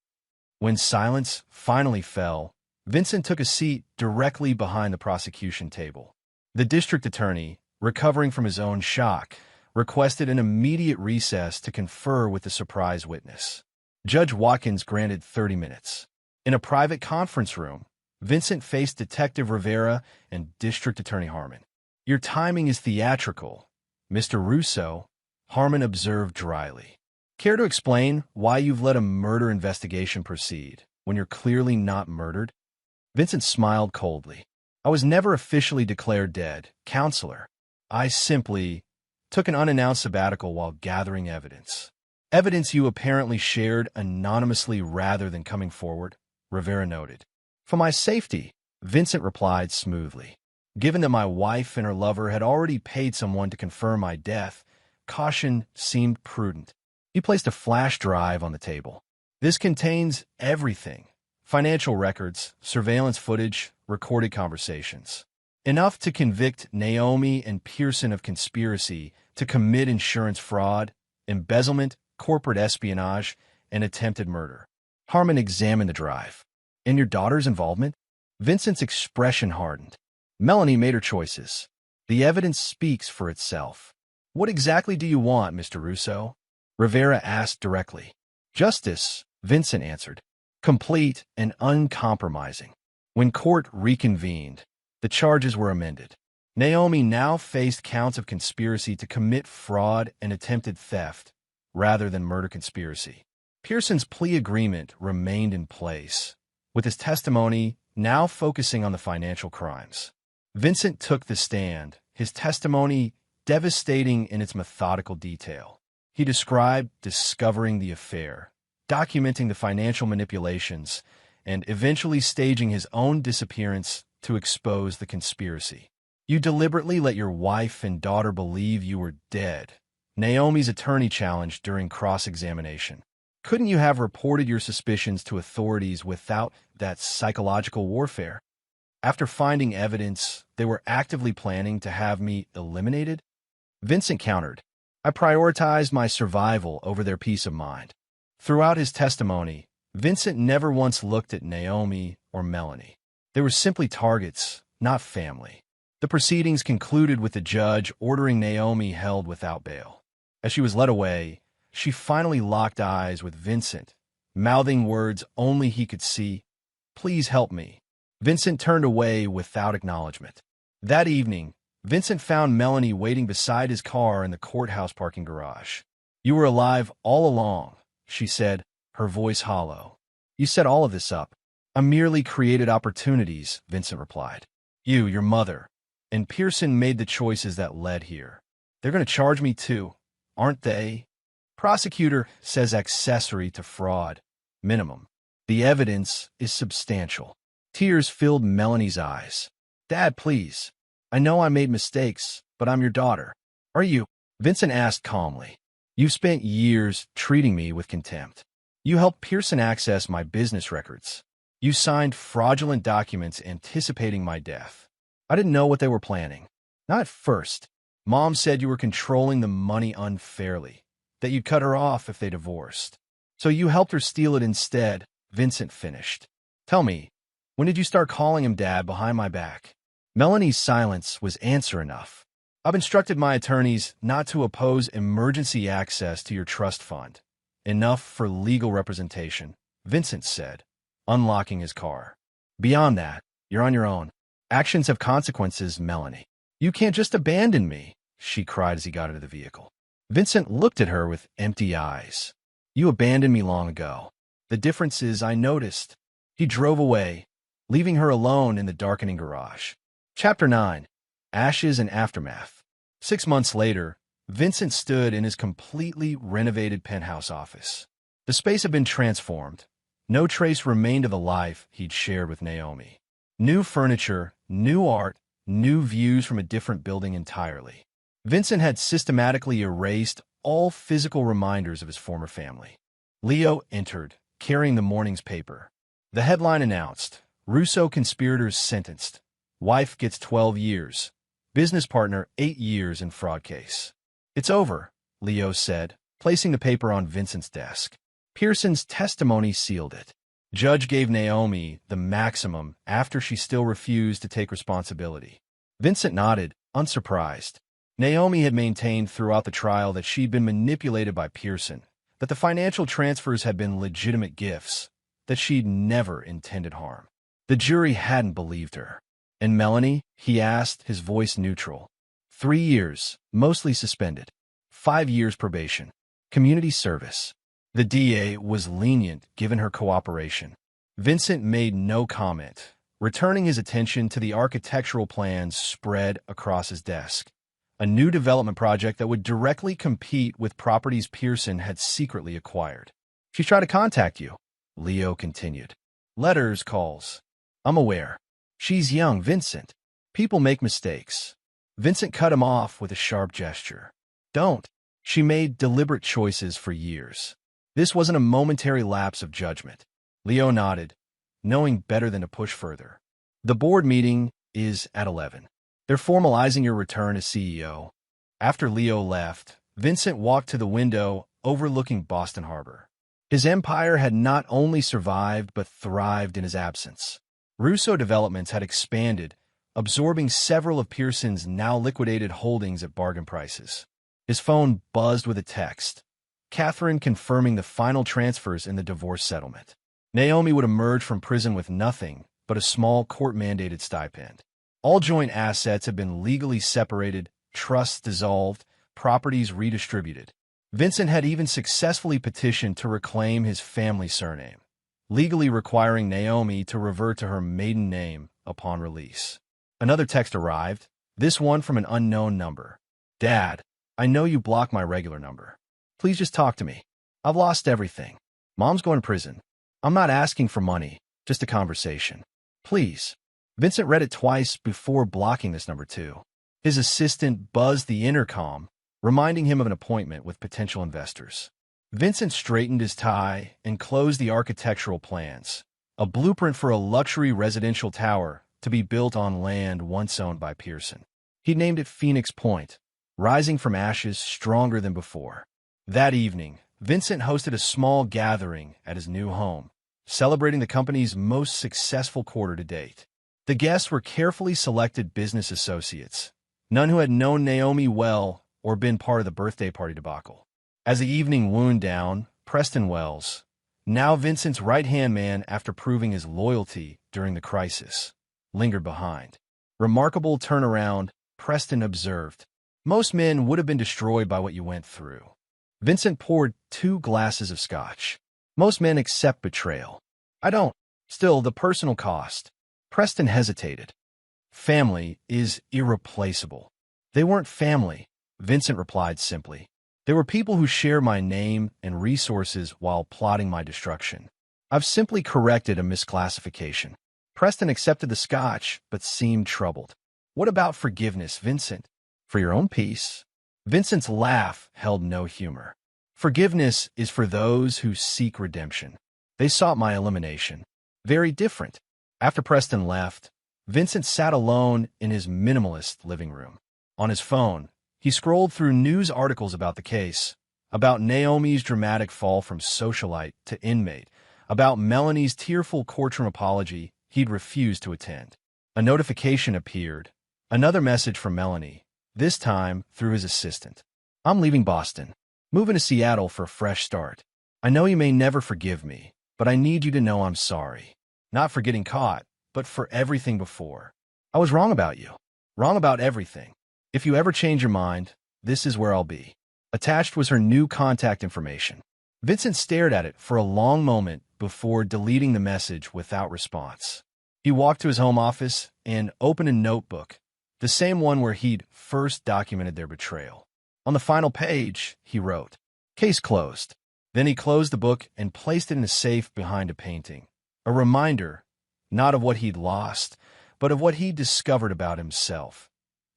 When silence finally fell, Vincent took a seat directly behind the prosecution table. The district attorney, recovering from his own shock, requested an immediate recess to confer with the surprise witness. Judge Watkins granted 30 minutes. In a private conference room, Vincent faced Detective Rivera and District Attorney Harmon. Your timing is theatrical, Mr. Russo, Harmon observed dryly. Care to explain why you've let a murder investigation proceed when you're clearly not murdered? Vincent smiled coldly. I was never officially declared dead, counselor. I simply took an unannounced sabbatical while gathering evidence. Evidence you apparently shared anonymously rather than coming forward, Rivera noted. For my safety, Vincent replied smoothly. Given that my wife and her lover had already paid someone to confirm my death, caution seemed prudent. He placed a flash drive on the table. This contains everything: financial records, surveillance footage, recorded conversations. Enough to convict Naomi and Pearson of conspiracy to commit insurance fraud, embezzlement, corporate espionage, and attempted murder. Harmon examined the drive. And your daughter's involvement? Vincent's expression hardened. Melanie made her choices. The evidence speaks for itself. What exactly do you want, Mr. Russo? Rivera asked directly. Justice, Vincent answered, complete and uncompromising. When court reconvened, the charges were amended. Naomi now faced counts of conspiracy to commit fraud and attempted theft, rather than murder conspiracy. Pearson's plea agreement remained in place, with his testimony now focusing on the financial crimes. Vincent took the stand, his testimony devastating in its methodical detail. He described discovering the affair, documenting the financial manipulations, and eventually staging his own disappearance to expose the conspiracy. You deliberately let your wife and daughter believe you were dead, Naomi's attorney challenged during cross-examination. Couldn't you have reported your suspicions to authorities without that psychological warfare? After finding evidence, they were actively planning to have me eliminated? Vincent countered. I prioritized my survival over their peace of mind. Throughout his testimony, Vincent never once looked at Naomi or Melanie. They were simply targets, not family. The proceedings concluded with the judge ordering Naomi held without bail. As she was led away, she finally locked eyes with Vincent, mouthing words only he could see. Please help me. Vincent turned away without acknowledgement. That evening, Vincent found Melanie waiting beside his car in the courthouse parking garage. You were alive all along, she said, her voice hollow. You set all of this up. I merely created opportunities, Vincent replied. You, your mother, and Pearson made the choices that led here. They're going to charge me too, aren't they? Prosecutor says accessory to fraud. Minimum. The evidence is substantial. Tears filled Melanie's eyes. Dad, please. I know I made mistakes, but I'm your daughter. Are you? Vincent asked calmly. You've spent years treating me with contempt. You helped Pearson access my business records. You signed fraudulent documents anticipating my death. I didn't know what they were planning. Not at first. Mom said you were controlling the money unfairly, that you'd cut her off if they divorced. So you helped her steal it instead, Vincent finished. Tell me, when did you start calling him Dad behind my back? Melanie's silence was answer enough. I've instructed my attorneys not to oppose emergency access to your trust fund. Enough for legal representation, Vincent said, unlocking his car. Beyond that, you're on your own. Actions have consequences, Melanie. You can't just abandon me, she cried as he got into the vehicle. Vincent looked at her with empty eyes. You abandoned me long ago. The difference is I noticed. He drove away, leaving her alone in the darkening garage. Chapter 9. Ashes and Aftermath. 6 months later, Vincent stood in his completely renovated penthouse office. The space had been transformed. No trace remained of the life he'd shared with Naomi. New furniture, new art, new views from a different building entirely. Vincent had systematically erased all physical reminders of his former family. Leo entered, carrying the morning's paper. The headline announced, Russo conspirators sentenced. Wife gets 12 years. Business partner 8 years in fraud case. It's over, Leo said, placing the paper on Vincent's desk. Pearson's testimony sealed it. Judge gave Naomi the maximum after she still refused to take responsibility. Vincent nodded, unsurprised. Naomi had maintained throughout the trial that she'd been manipulated by Pearson, that the financial transfers had been legitimate gifts, that she'd never intended harm. The jury hadn't believed her. And Melanie? He asked, his voice neutral. 3 years, mostly suspended. 5 years probation. Community service. The DA was lenient given her cooperation. Vincent made no comment, returning his attention to the architectural plans spread across his desk. A new development project that would directly compete with properties Pearson had secretly acquired. She's tried to contact you, Leo continued. Letters, calls. I'm aware. She's young, Vincent. People make mistakes. Vincent cut him off with a sharp gesture. Don't. She made deliberate choices for years. This wasn't a momentary lapse of judgment. Leo nodded, knowing better than to push further. The board meeting is at 11. They're formalizing your return as CEO. After Leo left, Vincent walked to the window overlooking Boston Harbor. His empire had not only survived but thrived in his absence. Russo Developments had expanded, absorbing several of Pearson's now liquidated holdings at bargain prices. His phone buzzed with a text. Catherine confirming the final transfers in the divorce settlement. Naomi would emerge from prison with nothing but a small court-mandated stipend. All joint assets had been legally separated, trusts dissolved, properties redistributed. Vincent had even successfully petitioned to reclaim his family surname, legally requiring Naomi to revert to her maiden name upon release. Another text arrived, this one from an unknown number. Dad, I know you blocked my regular number. Please just talk to me. I've lost everything. Mom's going to prison. I'm not asking for money, just a conversation. Please. Vincent read it twice before blocking this number too. His assistant buzzed the intercom, reminding him of an appointment with potential investors. Vincent straightened his tie and closed the architectural plans, a blueprint for a luxury residential tower to be built on land once owned by Pearson. He named it Phoenix Point, rising from ashes stronger than before. That evening, Vincent hosted a small gathering at his new home, celebrating the company's most successful quarter to date. The guests were carefully selected business associates, none who had known Naomi well or been part of the birthday party debacle. As the evening wound down, Preston Wells, now Vincent's right-hand man after proving his loyalty during the crisis, lingered behind. Remarkable turnaround, Preston observed. Most men would have been destroyed by what you went through. Vincent poured 2 glasses of scotch. Most men accept betrayal. I don't. Still, the personal cost. Preston hesitated. Family is irreplaceable. They weren't family, Vincent replied simply. They were people who share my name and resources while plotting my destruction. I've simply corrected a misclassification. Preston accepted the scotch, but seemed troubled. What about forgiveness, Vincent? For your own peace. Vincent's laugh held no humor. Forgiveness is for those who seek redemption. They sought my elimination. Very different. After Preston left, Vincent sat alone in his minimalist living room. On his phone, he scrolled through news articles about the case, about Naomi's dramatic fall from socialite to inmate, about Melanie's tearful courtroom apology he'd refused to attend. A notification appeared, another message from Melanie, this time through his assistant. I'm leaving Boston, moving to Seattle for a fresh start. I know you may never forgive me, but I need you to know I'm sorry. Not for getting caught, but for everything before. I was wrong about you. Wrong about everything. If you ever change your mind, this is where I'll be. Attached was her new contact information. Vincent stared at it for a long moment before deleting the message without response. He walked to his home office and opened a notebook, the same one where he'd first documented their betrayal. On the final page, he wrote, "Case closed." Then he closed the book and placed it in a safe behind a painting. A reminder, not of what he'd lost, but of what he'd discovered about himself.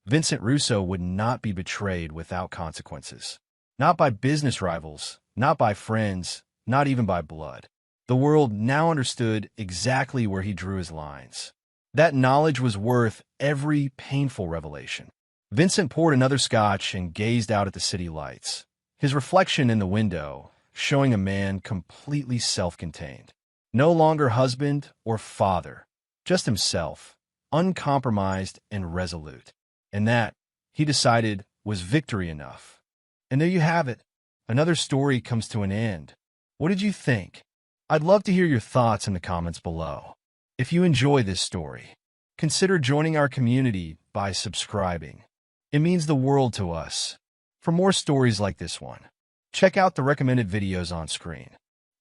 Vincent Russo would not be betrayed without consequences. Not by business rivals, not by friends, not even by blood. The world now understood exactly where he drew his lines. That knowledge was worth every painful revelation. Vincent poured another scotch and gazed out at the city lights, his reflection in the window showing a man completely self-contained. No longer husband or father, just himself, uncompromised and resolute. And that, he decided, was victory enough. And there you have it. Another story comes to an end. What did you think? I'd love to hear your thoughts in the comments below. If you enjoy this story, consider joining our community by subscribing. It means the world to us. For more stories like this one, check out the recommended videos on screen.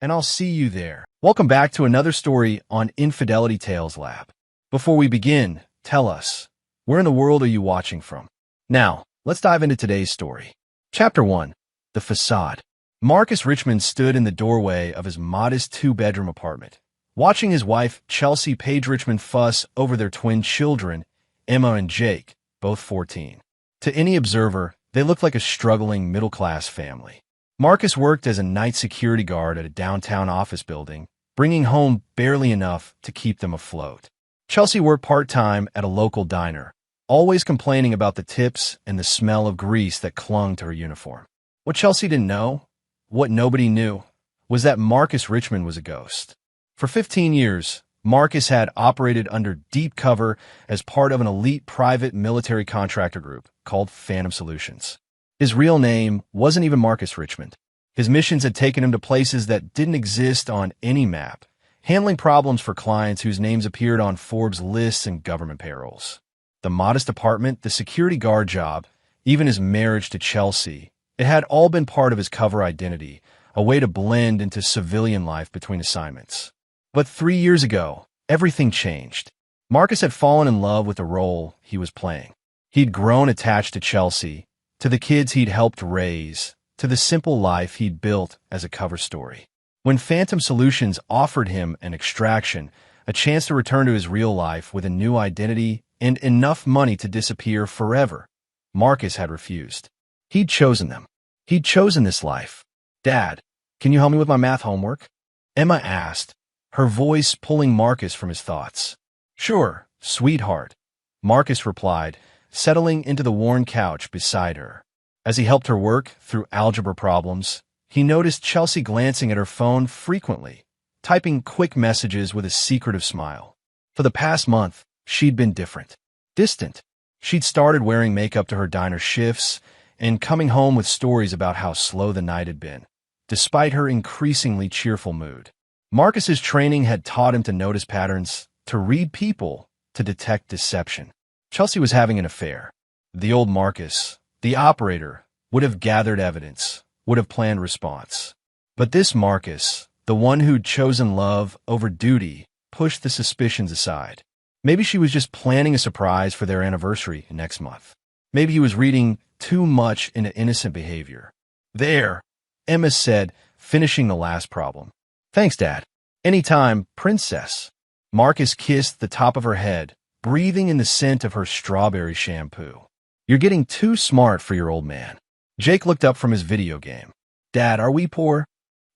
And I'll see you there. Welcome back to another story on Infidelity Tales Lab. Before we begin, tell us, where in the world are you watching from? Now, let's dive into today's story. Chapter 1. The Facade. Marcus Richmond stood in the doorway of his modest 2-bedroom apartment, watching his wife, Chelsea Page Richmond, fuss over their twin children Emma and Jake, both 14. To any observer, they looked like a struggling middle-class family. Marcus worked as a night security guard at a downtown office building, bringing home barely enough to keep them afloat. Chelsea worked part-time at a local diner, always complaining about the tips and the smell of grease that clung to her uniform. What Chelsea didn't know, what nobody knew, was that Marcus Richmond was a ghost. For 15 years, Marcus had operated under deep cover as part of an elite private military contractor group called Phantom Solutions. His real name wasn't even Marcus Richmond. His missions had taken him to places that didn't exist on any map, handling problems for clients whose names appeared on Forbes lists and government payrolls. The modest apartment, the security guard job, even his marriage to Chelsea, it had all been part of his cover identity, a way to blend into civilian life between assignments. But 3 years ago, everything changed. Marcus had fallen in love with the role he was playing. He'd grown attached to Chelsea, to the kids he'd helped raise, to the simple life he'd built as a cover story. When Phantom Solutions offered him an extraction, a chance to return to his real life with a new identity and enough money to disappear forever, Marcus had refused. He'd chosen them. He'd chosen this life. "Dad, can you help me with my math homework?" Emma asked, her voice pulling Marcus from his thoughts. "Sure, sweetheart," Marcus replied, settling into the worn couch beside her. As he helped her work through algebra problems, he noticed Chelsea glancing at her phone frequently, typing quick messages with a secretive smile. For the past month, she'd been different. Distant. She'd started wearing makeup to her diner shifts and coming home with stories about how slow the night had been, despite her increasingly cheerful mood. Marcus's training had taught him to notice patterns, to read people, to detect deception. Chelsea was having an affair. The old Marcus, the operator, would have gathered evidence, would have planned response. But this Marcus, the one who'd chosen love over duty, pushed the suspicions aside. Maybe she was just planning a surprise for their anniversary next month. Maybe he was reading too much into innocent behavior. "There," Emma said, finishing the last problem. "Thanks, Dad. Anytime, princess." Marcus kissed the top of her head, breathing in the scent of her strawberry shampoo. "You're getting too smart for your old man." Jake looked up from his video game. "Dad, are we poor?"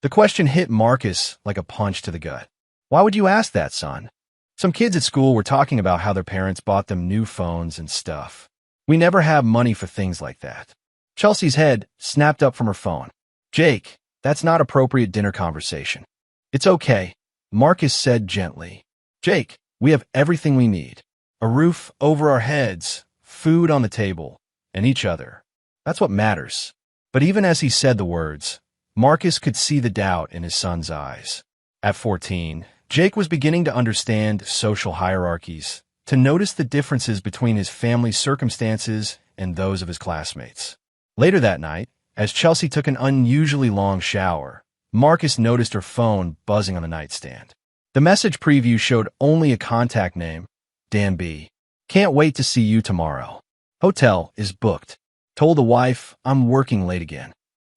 The question hit Marcus like a punch to the gut. "Why would you ask that, son?" Some kids at school were talking about how their parents bought them new phones and stuff. "We never have money for things like that." Chelsea's head snapped up from her phone. "Jake, that's not appropriate dinner conversation." "It's okay," Marcus said gently. "Jake, we have everything we need. A roof over our heads, food on the table, and each other. That's what matters." But even as he said the words, Marcus could see the doubt in his son's eyes. At 14, Jake was beginning to understand social hierarchies, to notice the differences between his family's circumstances and those of his classmates. Later that night, as Chelsea took an unusually long shower, Marcus noticed her phone buzzing on the nightstand. The message preview showed only a contact name, Dan B. "Can't wait to see you tomorrow. Hotel is booked. Told the wife I'm working late again."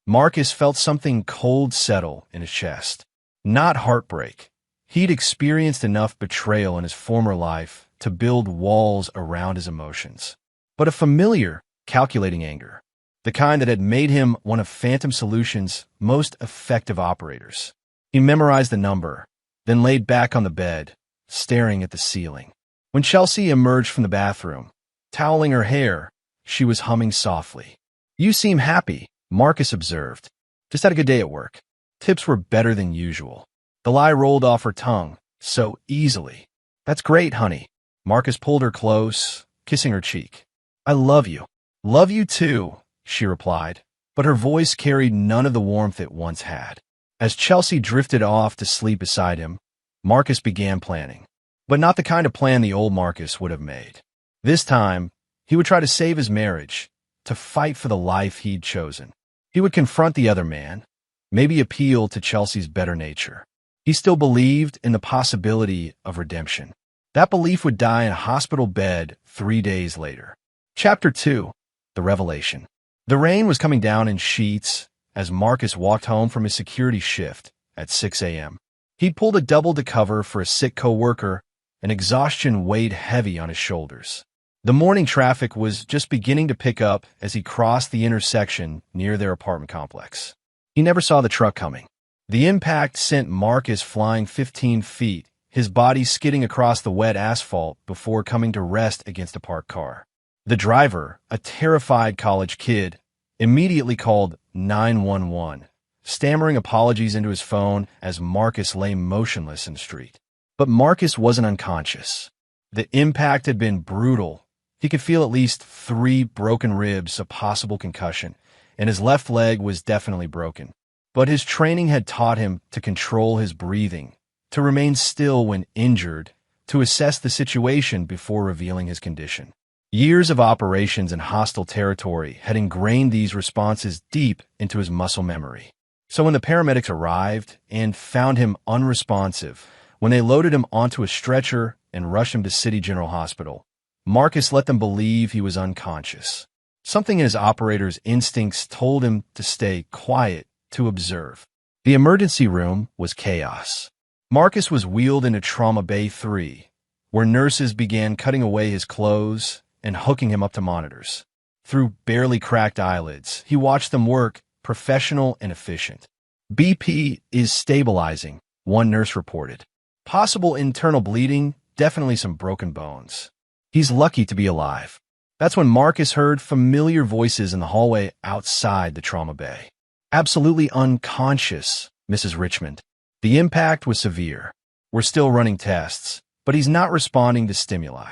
Marcus felt something cold settle in his chest. Not heartbreak. He'd experienced enough betrayal in his former life to build walls around his emotions. But a familiar, calculating anger. The kind that had made him one of Phantom Solutions' most effective operators. He memorized the number, then laid back on the bed, staring at the ceiling. When Chelsea emerged from the bathroom, toweling her hair, she was humming softly. "You seem happy," Marcus observed. "Just had a good day at work." Tips were better than usual. The lie rolled off her tongue so easily. "That's great, honey." Marcus pulled her close, kissing her cheek. "I love you." "Love you too," she replied, but her voice carried none of the warmth it once had. As Chelsea drifted off to sleep beside him, Marcus began planning. But not the kind of plan the old Marcus would have made. This time, he would try to save his marriage, to fight for the life he'd chosen. He would confront the other man, maybe appeal to Chelsea's better nature. He still believed in the possibility of redemption. That belief would die in a hospital bed 3 days later. Chapter 2. The Revelation. The rain was coming down in sheets as Marcus walked home from his security shift at 6 a.m. He'd pulled a double to cover for a sick coworker, and exhaustion weighed heavy on his shoulders. The morning traffic was just beginning to pick up as he crossed the intersection near their apartment complex. He never saw the truck coming. The impact sent Marcus flying 15 feet, his body skidding across the wet asphalt before coming to rest against a parked car. The driver, a terrified college kid, immediately called 911, stammering apologies into his phone as Marcus lay motionless in the street. But Marcus wasn't unconscious. The impact had been brutal. He could feel at least 3 broken ribs, a possible concussion, and his left leg was definitely broken. But his training had taught him to control his breathing, to remain still when injured, to assess the situation before revealing his condition. Years of operations in hostile territory had ingrained these responses deep into his muscle memory. So when the paramedics arrived and found him unresponsive, when they loaded him onto a stretcher and rushed him to City General Hospital, Marcus let them believe he was unconscious. Something in his operator's instincts told him to stay quiet, to observe. The emergency room was chaos. Marcus was wheeled into Trauma Bay 3, where nurses began cutting away his clothes and hooking him up to monitors. Through barely cracked eyelids, he watched them work, professional and efficient. BP is stabilizing, one nurse reported. Possible internal bleeding, definitely some broken bones. He's lucky to be alive. That's when Marcus heard familiar voices in the hallway outside the trauma bay. Absolutely unconscious, Mrs. Richmond. The impact was severe. We're still running tests, but he's not responding to stimuli.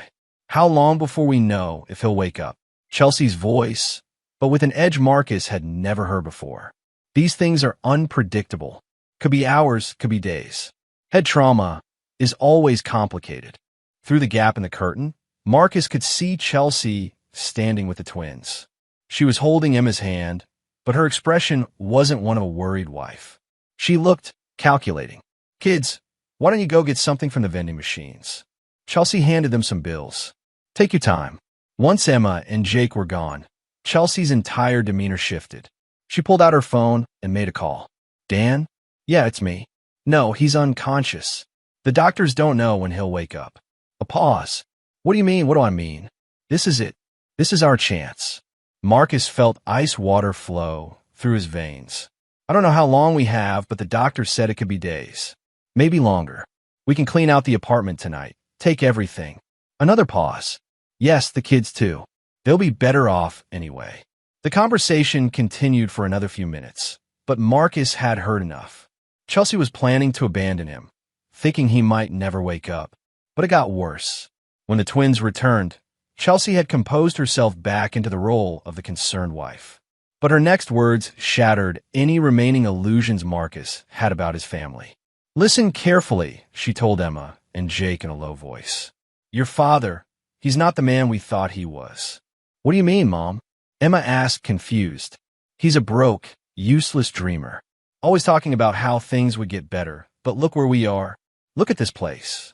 How long before we know if he'll wake up? Chelsea's voice, but with an edge Marcus had never heard before. These things are unpredictable. Could be hours, could be days. Head trauma is always complicated. Through the gap in the curtain, Marcus could see Chelsea standing with the twins. She was holding Emma's hand, but her expression wasn't one of a worried wife. She looked calculating. Kids, why don't you go get something from the vending machines? Chelsea handed them some bills. Take your time. Once Emma and Jake were gone, Chelsea's entire demeanor shifted. She pulled out her phone and made a call. Dan? Yeah, it's me. No, he's unconscious. The doctors don't know when he'll wake up. A pause. What do you mean? What do I mean? This is it. This is our chance. Marcus felt ice water flow through his veins. I don't know how long we have, but the doctor said it could be days. Maybe longer. We can clean out the apartment tonight. Take everything. Another pause. Yes, the kids too. They'll be better off anyway. The conversation continued for another few minutes, but Marcus had heard enough. Chelsea was planning to abandon him, thinking he might never wake up. But it got worse. When the twins returned, Chelsea had composed herself back into the role of the concerned wife. But her next words shattered any remaining illusions Marcus had about his family. Listen carefully, she told Emma and Jake in a low voice. Your father, he's not the man we thought he was. What do you mean, Mom? Emma asked, confused. He's a broke, useless dreamer. Always talking about how things would get better, but look where we are. Look at this place.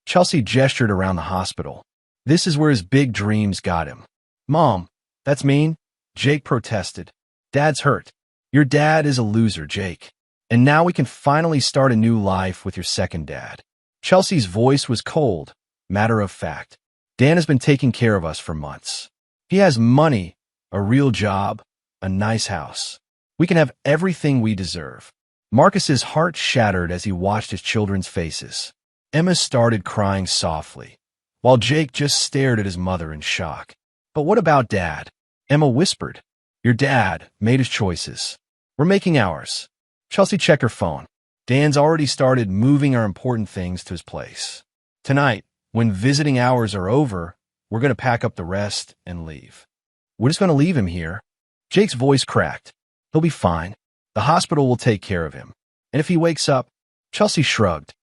Chelsea gestured around the hospital. This is where his big dreams got him. Mom, that's mean? Jake protested. Dad's hurt. Your dad is a loser, Jake. And now we can finally start a new life with your second dad. Chelsea's voice was cold, matter of fact. Dan has been taking care of us for months. He has money, a real job, a nice house. We can have everything we deserve. Marcus's heart shattered as he watched his children's faces. Emma started crying softly, while Jake just stared at his mother in shock. But what about Dad? Emma whispered. Your dad made his choices. We're making ours. Chelsea checked her phone. Dan's already started moving our important things to his place. Tonight, when visiting hours are over, we're going to pack up the rest and leave. We're just going to leave him here. Jake's voice cracked. He'll be fine. The hospital will take care of him. And if he wakes up, Chelsea shrugged.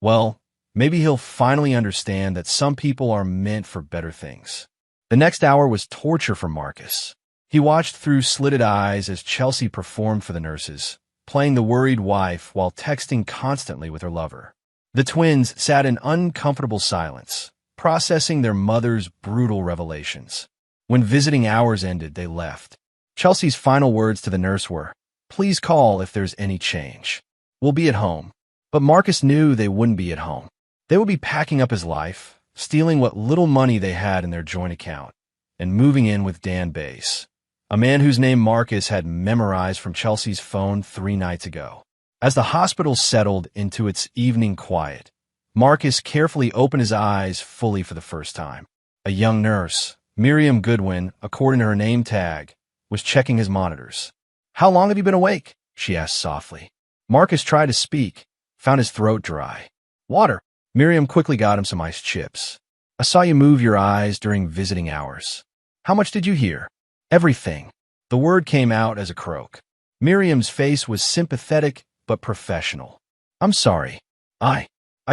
Well, maybe he'll finally understand that some people are meant for better things. The next hour was torture for Marcus. He watched through slitted eyes as Chelsea performed for the nurses, playing the worried wife while texting constantly with her lover. The twins sat in uncomfortable silence, processing their mother's brutal revelations. When visiting hours ended, they left. Chelsea's final words to the nurse were, "Please call if there's any change. We'll be at home." But Marcus knew they wouldn't be at home. They would be packing up his life, stealing what little money they had in their joint account, and moving in with Dan Bass, a man whose name Marcus had memorized from Chelsea's phone 3 nights ago. As the hospital settled into its evening quiet, Marcus carefully opened his eyes fully for the first time. A young nurse, Miriam Goodwin, according to her name tag, was checking his monitors. "How long have you been awake?" she asked softly. Marcus tried to speak, found his throat dry. "Water." Miriam quickly got him some iced chips. "I saw you move your eyes during visiting hours. How much did you hear?" "Everything." The word came out as a croak. Miriam's face was sympathetic but professional. "I'm sorry. I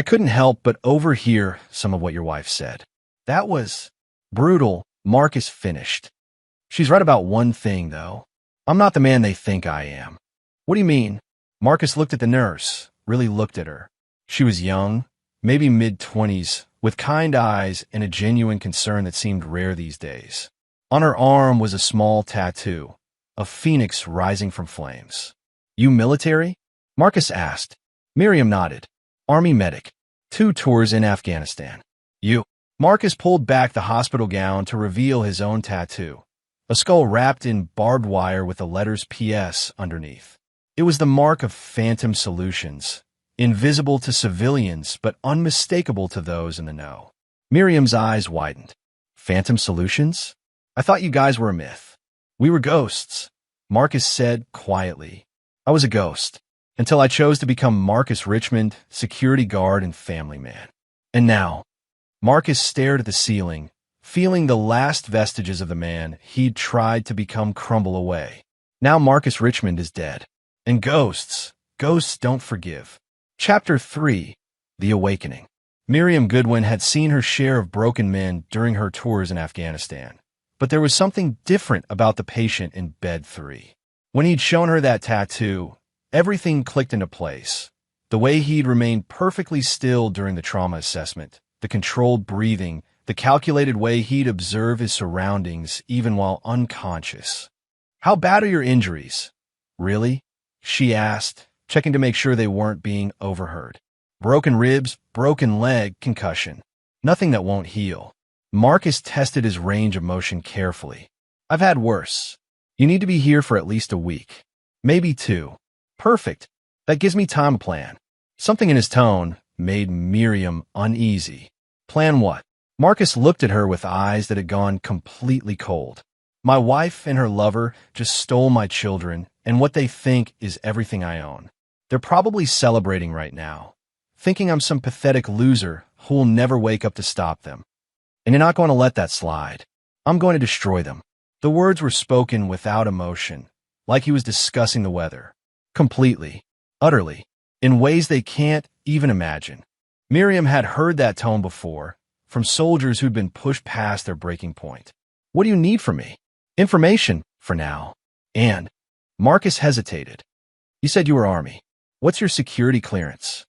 couldn't help but overhear some of what your wife said." "That was brutal," Marcus finished. "She's right about one thing, though. I'm not the man they think I am." "What do you mean?" Marcus looked at the nurse, really looked at her. She was young, maybe mid-20s, with kind eyes and a genuine concern that seemed rare these days. On her arm was a small tattoo, a phoenix rising from flames. "You military?" Marcus asked. Miriam nodded. "Army medic. 2 tours in Afghanistan." "You?" Marcus pulled back the hospital gown to reveal his own tattoo, a skull wrapped in barbed wire with the letters PS underneath. It was the mark of Phantom Solutions, invisible to civilians but unmistakable to those in the know. Miriam's eyes widened. "Phantom Solutions? I thought you guys were a myth." "We were ghosts," Marcus said quietly. "I was a ghost, until I chose to become Marcus Richmond, security guard and family man. And now," Marcus stared at the ceiling, feeling the last vestiges of the man he'd tried to become crumble away. "Now Marcus Richmond is dead. And ghosts don't forgive." Chapter 3, The Awakening. Miriam Goodwin had seen her share of broken men during her tours in Afghanistan, but there was something different about the patient in bed 3. When he'd shown her that tattoo, everything clicked into place. The way he'd remained perfectly still during the trauma assessment, the controlled breathing, the calculated way he'd observe his surroundings even while unconscious. "How bad are your injuries?" "Really?" she asked, checking to make sure they weren't being overheard. "Broken ribs, broken leg, concussion. Nothing that won't heal." Marcus tested his range of motion carefully. "I've had worse. You need to be here for at least a week. Maybe 2. "Perfect. That gives me time to plan." Something in his tone made Miriam uneasy. "Plan what?" Marcus looked at her with eyes that had gone completely cold. "My wife and her lover just stole my children, and what they think is everything I own. They're probably celebrating right now, thinking I'm some pathetic loser who'll never wake up to stop them. And you're not going to let that slide. I'm going to destroy them." The words were spoken without emotion, like he was discussing the weather. Completely, utterly, in ways they can't even imagine. Miriam had heard that tone before, from soldiers who'd been pushed past their breaking point. "What do you need from me?" "Information, for now." "And?" Marcus hesitated. "You said you were Army. What's your security clearance?"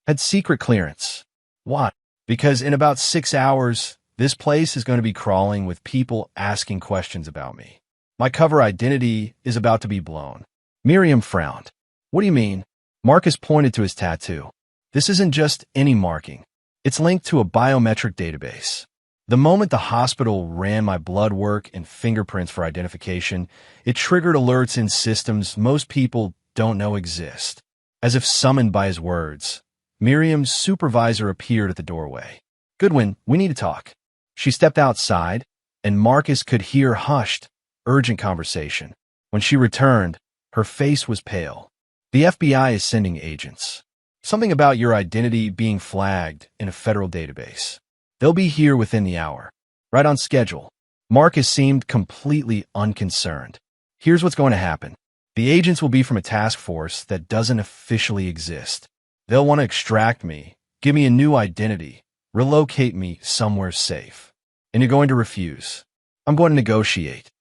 "Had secret clearance." "Why?" "Because in about 6 hours, this place is going to be crawling with people asking questions about me. My cover identity is about to be blown." Miriam frowned. "What do you mean?" Marcus pointed to his tattoo. "This isn't just any marking. It's linked to a biometric database. The moment the hospital ran my blood work and fingerprints for identification, it triggered alerts in systems most people don't know exist." As if summoned by his words, Miriam's supervisor appeared at the doorway. "Goodwin, we need to talk." She stepped outside, and Marcus could hear hushed, urgent conversation. When she returned, her face was pale. "The FBI is sending agents. Something about your identity being flagged in a federal database. They'll be here within the hour. Right on schedule." Marcus seemed completely unconcerned. "Here's what's going to happen. The agents will be from a task force that doesn't officially exist. They'll want to extract me, give me a new identity, relocate me somewhere safe. And you're going to refuse. I'm going to negotiate."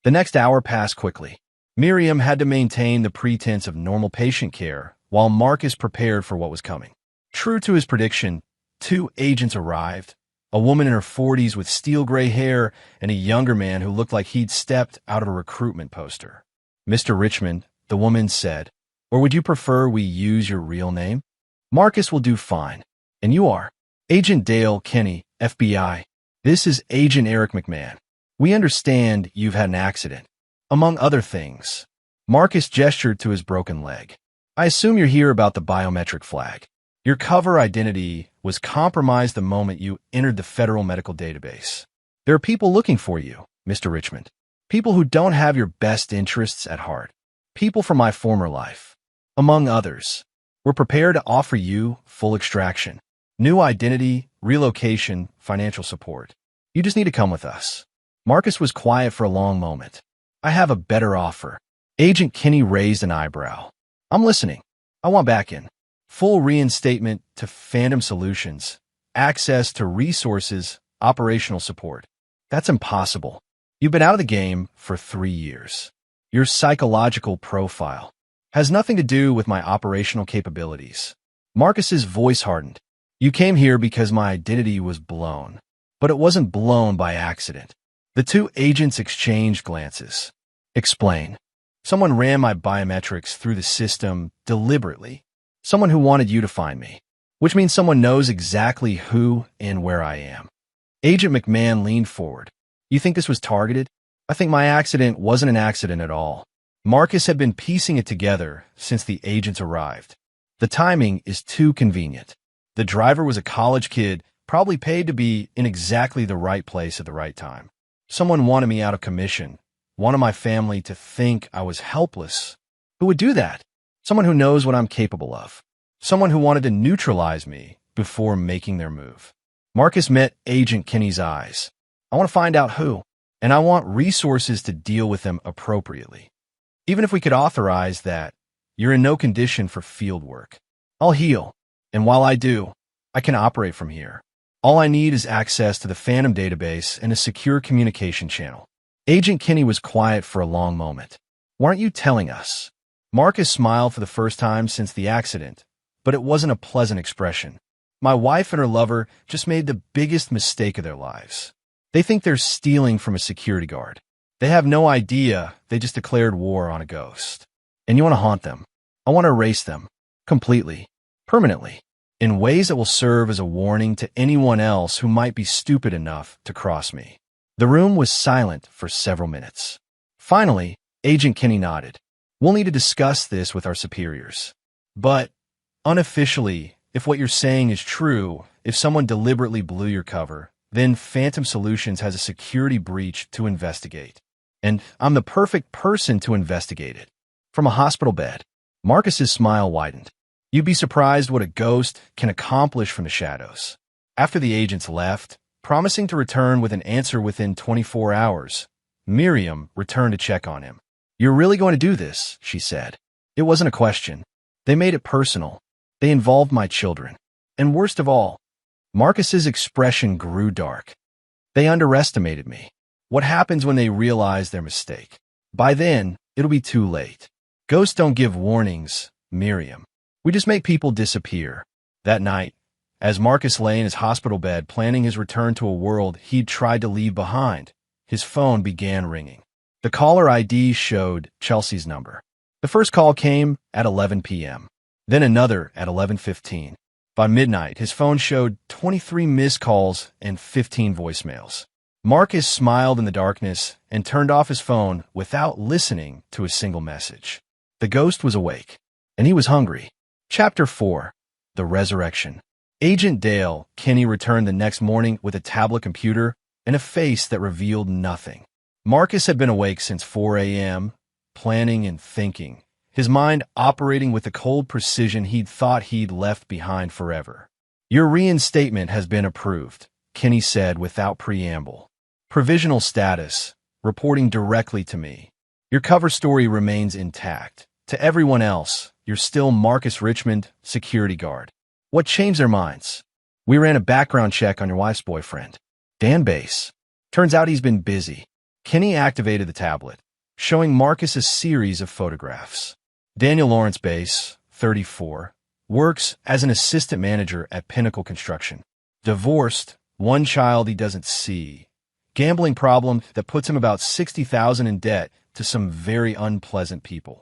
The next hour passed quickly. Miriam had to maintain the pretense of normal patient care while Marcus prepared for what was coming. True to his prediction, 2 agents arrived, a woman in her 40s with steel gray hair and a younger man who looked like he'd stepped out of a recruitment poster. "Mr. Richmond," the woman said, "or would you prefer we use your real name?" "Marcus will do fine. And you are?" Agent Dale Kinney, FBI. This is Agent Eric McMahon. We understand you've had an accident. Among other things. Marcus gestured to his broken leg. I assume you're here about the biometric flag. Your cover identity was compromised the moment you entered the federal medical database. There are people looking for you, Mr. Richmond. People who don't have your best interests at heart. People from my former life. Among others. We're prepared to offer you full extraction, new identity, relocation, financial support. You just need to come with us. Marcus was quiet for a long moment. I have a better offer. Agent Kinney raised an eyebrow. I'm listening. I want back in. Full reinstatement to Phantom Solutions, access to resources, operational support. That's impossible. You've been out of the game for 3 years. Your psychological profile has nothing to do with my operational capabilities. Marcus's voice hardened. You came here because my identity was blown, but it wasn't blown by accident. The two agents exchanged glances. Explain. Someone ran my biometrics through the system deliberately. Someone who wanted you to find me, which means someone knows exactly who and where I am. Agent McMahon leaned forward. You think this was targeted? I think my accident wasn't an accident at all. Marcus had been piecing it together since the agents arrived. The timing is too convenient. The driver was a college kid, probably paid to be in exactly the right place at the right time. Someone wanted me out of commission, wanted my family to think I was helpless. Who would do that? Someone who knows what I'm capable of. Someone who wanted to neutralize me before making their move. Marcus met Agent Kinney's eyes. I want to find out who, and I want resources to deal with them appropriately. Even if we could authorize that, you're in no condition for field work. I'll heal, and while I do, I can operate from here. All I need is access to the Phantom database and a secure communication channel. Agent Kinney was quiet for a long moment. Why aren't you telling us? Marcus smiled for the first time since the accident, but it wasn't a pleasant expression. My wife and her lover just made the biggest mistake of their lives. They think they're stealing from a security guard. They have no idea they just declared war on a ghost. And you want to haunt them. I want to erase them. Completely. Permanently. In ways that will serve as a warning to anyone else who might be stupid enough to cross me. The room was silent for several minutes. Finally, Agent Kinney nodded. We'll need to discuss this with our superiors. But, unofficially, if what you're saying is true, if someone deliberately blew your cover, then Phantom Solutions has a security breach to investigate. And I'm the perfect person to investigate it. From a hospital bed. Marcus's smile widened. You'd be surprised what a ghost can accomplish from the shadows. After the agents left, promising to return with an answer within 24 hours, Miriam returned to check on him. You're really going to do this, she said. It wasn't a question. They made it personal. They involved my children. And worst of all, Marcus's expression grew dark. They underestimated me. What happens when they realize their mistake? By then, it'll be too late. Ghosts don't give warnings, Miriam. We just make people disappear. That night, as Marcus lay in his hospital bed planning his return to a world he'd tried to leave behind, his phone began ringing. The caller ID showed Chelsea's number. The first call came at 11 p.m., then another at 11:15. By midnight, his phone showed 23 missed calls and 15 voicemails. Marcus smiled in the darkness and turned off his phone without listening to a single message. The ghost was awake, and he was hungry. Chapter 4. The Resurrection. Agent Dale Kinney returned the next morning with a tablet computer and a face that revealed nothing. Marcus had been awake since 4 a.m., planning and thinking, his mind operating with the cold precision he'd thought he'd left behind forever. Your reinstatement has been approved, Kinney said without preamble. Provisional status, reporting directly to me. Your cover story remains intact. To everyone else, you're still Marcus Richmond, security guard. What changed their minds? We ran a background check on your wife's boyfriend, Dan Bass. Turns out he's been busy. Kinney activated the tablet, showing Marcus a series of photographs. Daniel Lawrence Bass, 34, works as an assistant manager at Pinnacle Construction. Divorced, one child he doesn't see. Gambling problem that puts him about $60,000 in debt to some very unpleasant people.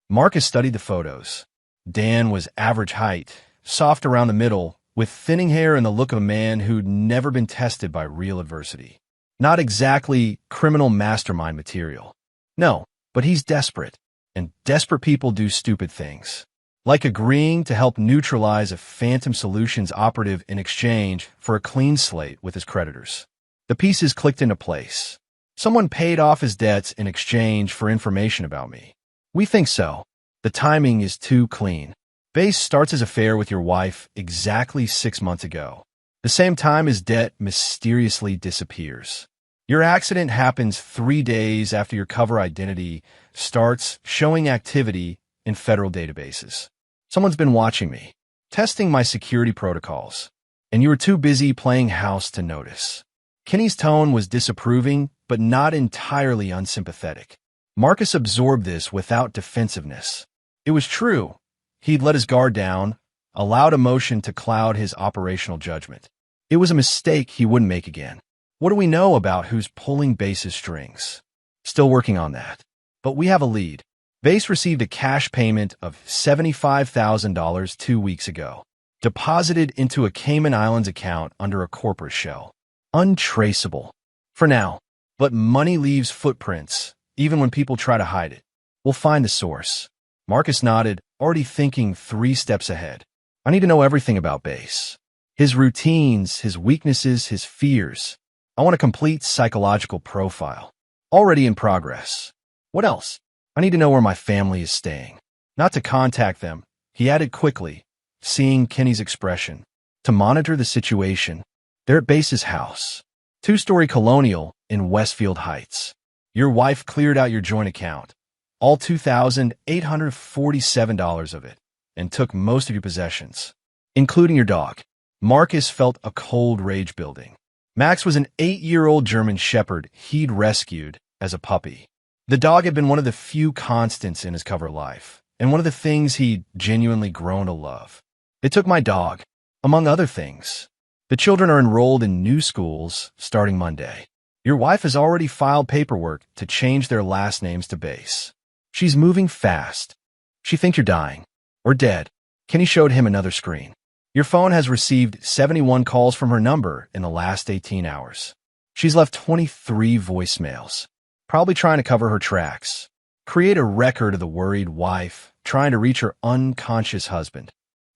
Marcus studied the photos. Dan was average height, soft around the middle, with thinning hair and the look of a man who'd never been tested by real adversity. Not exactly criminal mastermind material. No, but he's desperate, and desperate people do stupid things. Like agreeing to help neutralize a Phantom Solutions operative in exchange for a clean slate with his creditors. The pieces clicked into place. Someone paid off his debts in exchange for information about me. We think so. The timing is too clean. Base starts his affair with your wife exactly 6 months ago. The same time his debt mysteriously disappears. Your accident happens 3 days after your cover identity starts showing activity in federal databases. Someone's been watching me, testing my security protocols, and you were too busy playing house to notice. Kenny's tone was disapproving, but not entirely unsympathetic. Marcus absorbed this without defensiveness. It was true. He'd let his guard down, allowed emotion to cloud his operational judgment. It was a mistake he wouldn't make again. What do we know about who's pulling Base's strings? Still working on that. But we have a lead. Base received a cash payment of $75,000 2 weeks ago, deposited into a Cayman Islands account under a corporate shell. Untraceable. For now. But money leaves footprints, even when people try to hide it. We'll find the source. Marcus nodded, already thinking 3 steps ahead. I need to know everything about Base. His routines, his weaknesses, his fears. I want a complete psychological profile. Already in progress. What else? I need to know where my family is staying. Not to contact them, he added quickly, seeing Kenny's expression. To monitor the situation. They're at Base's house. 2-story colonial in Westfield Heights. Your wife cleared out your joint account, all $2,847 of it, and took most of your possessions, including your dog. Marcus felt a cold rage building. Max was an 8-year-old German Shepherd he'd rescued as a puppy. The dog had been one of the few constants in his cover life, and one of the things he'd genuinely grown to love. They took my dog, among other things. The children are enrolled in new schools starting Monday. Your wife has already filed paperwork to change their last names to Base. She's moving fast. She thinks you're dying. Or dead. Kenny showed him another screen. Your phone has received 71 calls from her number in the last 18 hours. She's left 23 voicemails. Probably trying to cover her tracks. Create a record of the worried wife trying to reach her unconscious husband.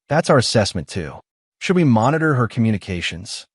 That's our assessment too. Should we monitor her communications?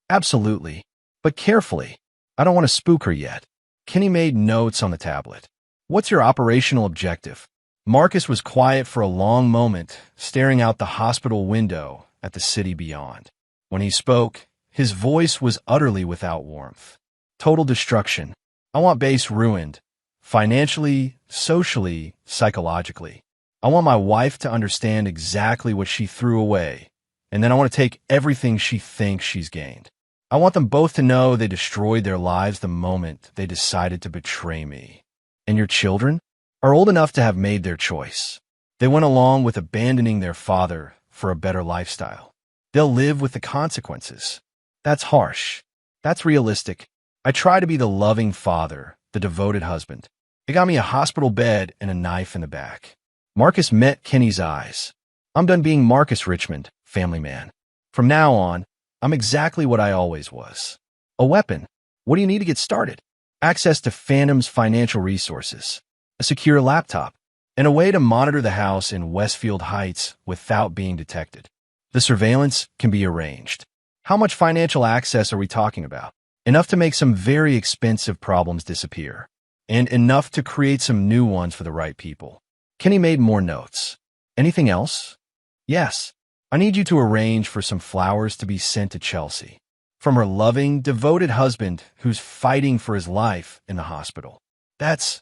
Absolutely. But carefully. I don't want to spook her yet. Kenny made notes on the tablet. What's your operational objective? Marcus was quiet for a long moment, staring out the hospital window at the city beyond. When he spoke, his voice was utterly without warmth. Total destruction. I want Base ruined. Financially, socially, psychologically. I want my wife to understand exactly what she threw away, and then I want to take everything she thinks she's gained. I want them both to know they destroyed their lives the moment they decided to betray me. And your children are old enough to have made their choice. They went along with abandoning their father for a better lifestyle. They'll live with the consequences. That's harsh. That's realistic. I try to be the loving father, the devoted husband. It got me a hospital bed and a knife in the back. Marcus met Kenny's eyes. I'm done being Marcus Richmond, family man. From now on, I'm exactly what I always was. A weapon. What do you need to get started? Access to Phantom's financial resources, a secure laptop, and a way to monitor the house in Westfield Heights without being detected. The surveillance can be arranged. How much financial access are we talking about? Enough to make some very expensive problems disappear, and enough to create some new ones for the right people. Kenny made more notes. Anything else? Yes. I need you to arrange for some flowers to be sent to Chelsea. From her loving, devoted husband who's fighting for his life in the hospital. That's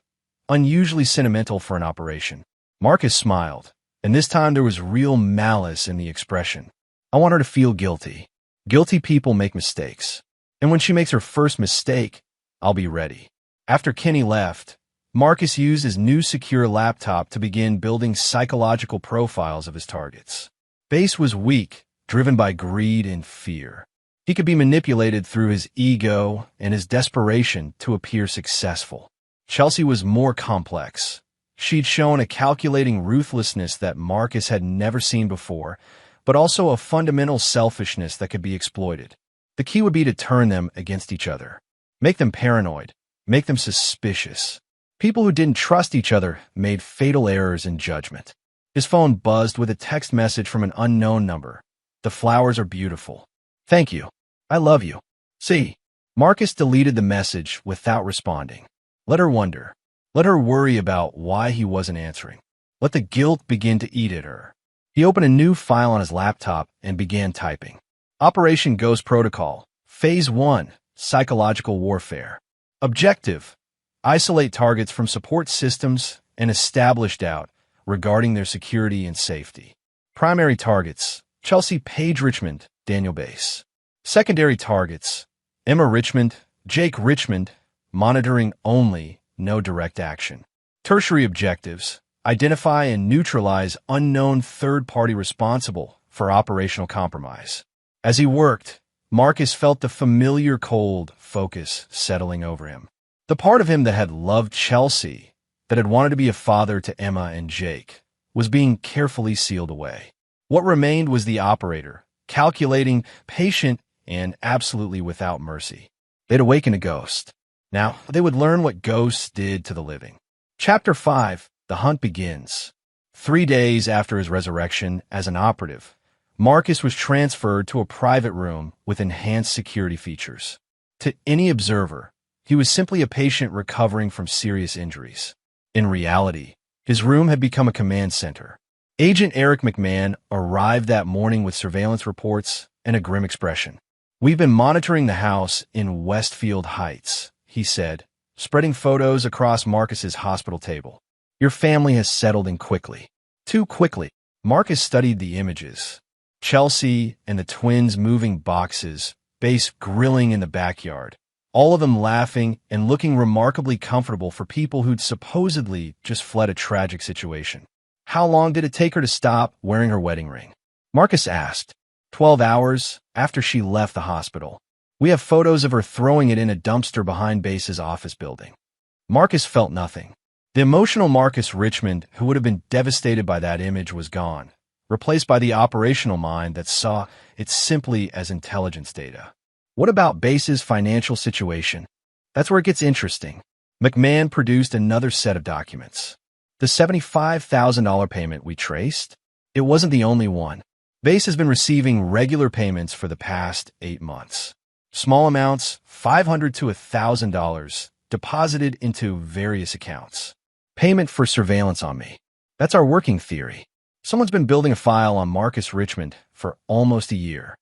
unusually sentimental for an operation. Marcus smiled, and this time there was real malice in the expression. I want her to feel guilty. Guilty people make mistakes. And when she makes her first mistake, I'll be ready. After Kenny left, Marcus used his new secure laptop to begin building psychological profiles of his targets. Base was weak, driven by greed and fear. He could be manipulated through his ego and his desperation to appear successful. Chelsea was more complex. She'd shown a calculating ruthlessness that Marcus had never seen before, but also a fundamental selfishness that could be exploited. The key would be to turn them against each other. Make them paranoid. Make them suspicious. People who didn't trust each other made fatal errors in judgment. His phone buzzed with a text message from an unknown number. "The flowers are beautiful. Thank you. I love you. See." Marcus deleted the message without responding. Let her wonder. Let her worry about why he wasn't answering. Let the guilt begin to eat at her. He opened a new file on his laptop and began typing. Operation Ghost Protocol. Phase 1. Psychological Warfare. Objective: isolate targets from support systems and establish doubt regarding their security and safety. Primary targets: Chelsea Page Richmond, Daniel Bass. Secondary targets: Emma Richmond, Jake Richmond, monitoring only, no direct action. Tertiary objectives: identify and neutralize unknown third-party responsible for operational compromise. As he worked, Marcus felt the familiar cold focus settling over him. The part of him that had loved Chelsea, that had wanted to be a father to Emma and Jake, was being carefully sealed away. What remained was the operator, calculating, patient, and absolutely without mercy. They'd awakened a ghost. Now, they would learn what ghosts did to the living. Chapter 5. The Hunt Begins. 3 days after his resurrection as an operative, Marcus was transferred to a private room with enhanced security features. To any observer, he was simply a patient recovering from serious injuries. In reality, his room had become a command center. Agent Eric McMahon arrived that morning with surveillance reports and a grim expression. "We've been monitoring the house in Westfield Heights," he said, spreading photos across Marcus's hospital table. "Your family has settled in quickly. Too quickly." Marcus studied the images. Chelsea and the twins moving boxes, Bass grilling in the backyard, all of them laughing and looking remarkably comfortable for people who'd supposedly just fled a tragic situation. How long did it take her to stop wearing her wedding ring? Marcus asked. 12 hours after she left the hospital. We have photos of her throwing it in a dumpster behind Bass's office building. Marcus felt nothing. The emotional Marcus Richmond, who would have been devastated by that image, was gone, replaced by the operational mind that saw it simply as intelligence data. What about Bass's financial situation? That's where it gets interesting. McMahon produced another set of documents. The $75,000 payment we traced? It wasn't the only one. Bass has been receiving regular payments for the past 8 months. Small amounts, $500 to $1,000, deposited into various accounts. Payment for surveillance on me. That's our working theory. Someone's been building a file on Marcus Richmond for almost a year.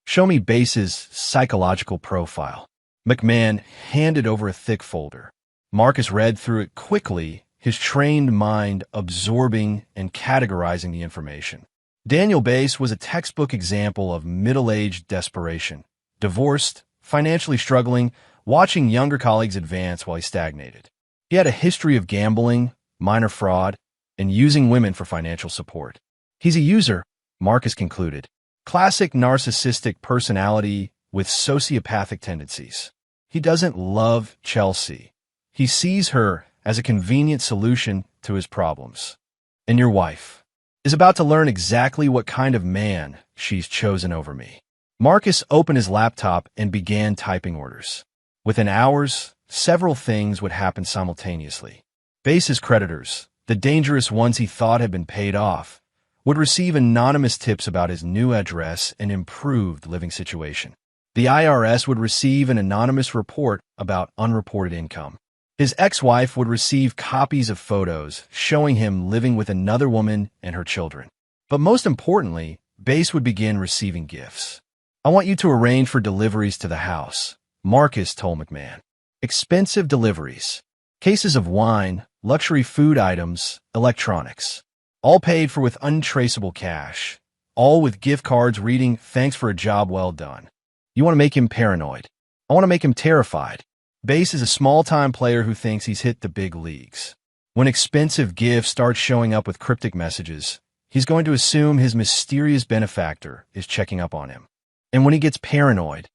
Show me Bass's psychological profile. McMahon handed over a thick folder. Marcus read through it quickly, his trained mind absorbing and categorizing the information. Daniel Bass was a textbook example of middle-aged desperation. Divorced, financially struggling, watching younger colleagues advance while he stagnated. He had a history of gambling, minor fraud, and using women for financial support. He's a user, Marcus concluded. Classic narcissistic personality with sociopathic tendencies. He doesn't love Chelsea. He sees her as a convenient solution to his problems. And your wife is about to learn exactly what kind of man she's chosen over me. Marcus opened his laptop and began typing orders. Within hours, several things would happen simultaneously. Bass's creditors, the dangerous ones he thought had been paid off, would receive anonymous tips about his new address and improved living situation. The IRS would receive an anonymous report about unreported income. His ex-wife would receive copies of photos showing him living with another woman and her children. But most importantly, Bass would begin receiving gifts. I want you to arrange for deliveries to the house, Marcus told McMahon. Expensive deliveries. Cases of wine, luxury food items, electronics. All paid for with untraceable cash. All with gift cards reading, "Thanks for a job well done." You want to make him paranoid. I want to make him terrified. Bass is a small-time player who thinks he's hit the big leagues. When expensive gifts start showing up with cryptic messages, he's going to assume his mysterious benefactor is checking up on him. And when he gets paranoid,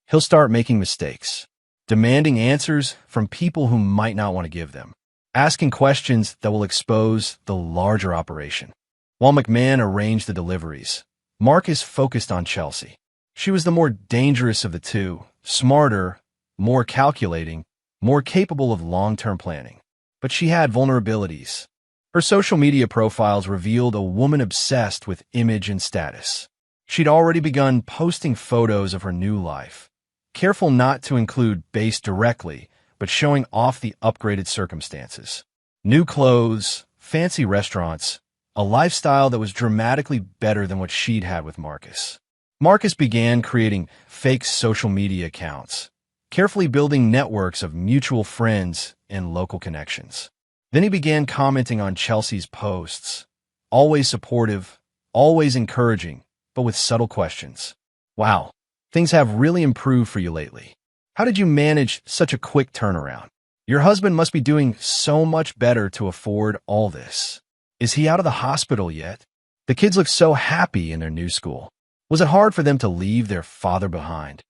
he'll start making mistakes, demanding answers from people who might not want to give them, asking questions that will expose the larger operation. While McMahon arranged the deliveries, Marcus focused on Chelsea. She was the more dangerous of the two, smarter, more calculating, more capable of long-term planning. But she had vulnerabilities. Her social media profiles revealed a woman obsessed with image and status. She'd already begun posting photos of her new life, careful not to include base directly, but showing off the upgraded circumstances. New clothes, fancy restaurants, a lifestyle that was dramatically better than what she'd had with Marcus. Marcus began creating fake social media accounts, carefully building networks of mutual friends and local connections. Then he began commenting on Chelsea's posts, always supportive, always encouraging, but with subtle questions. Wow, things have really improved for you lately. How did you manage such a quick turnaround? Your husband must be doing so much better to afford all this. Is he out of the hospital yet? The kids look so happy in their new school. Was it hard for them to leave their father behind?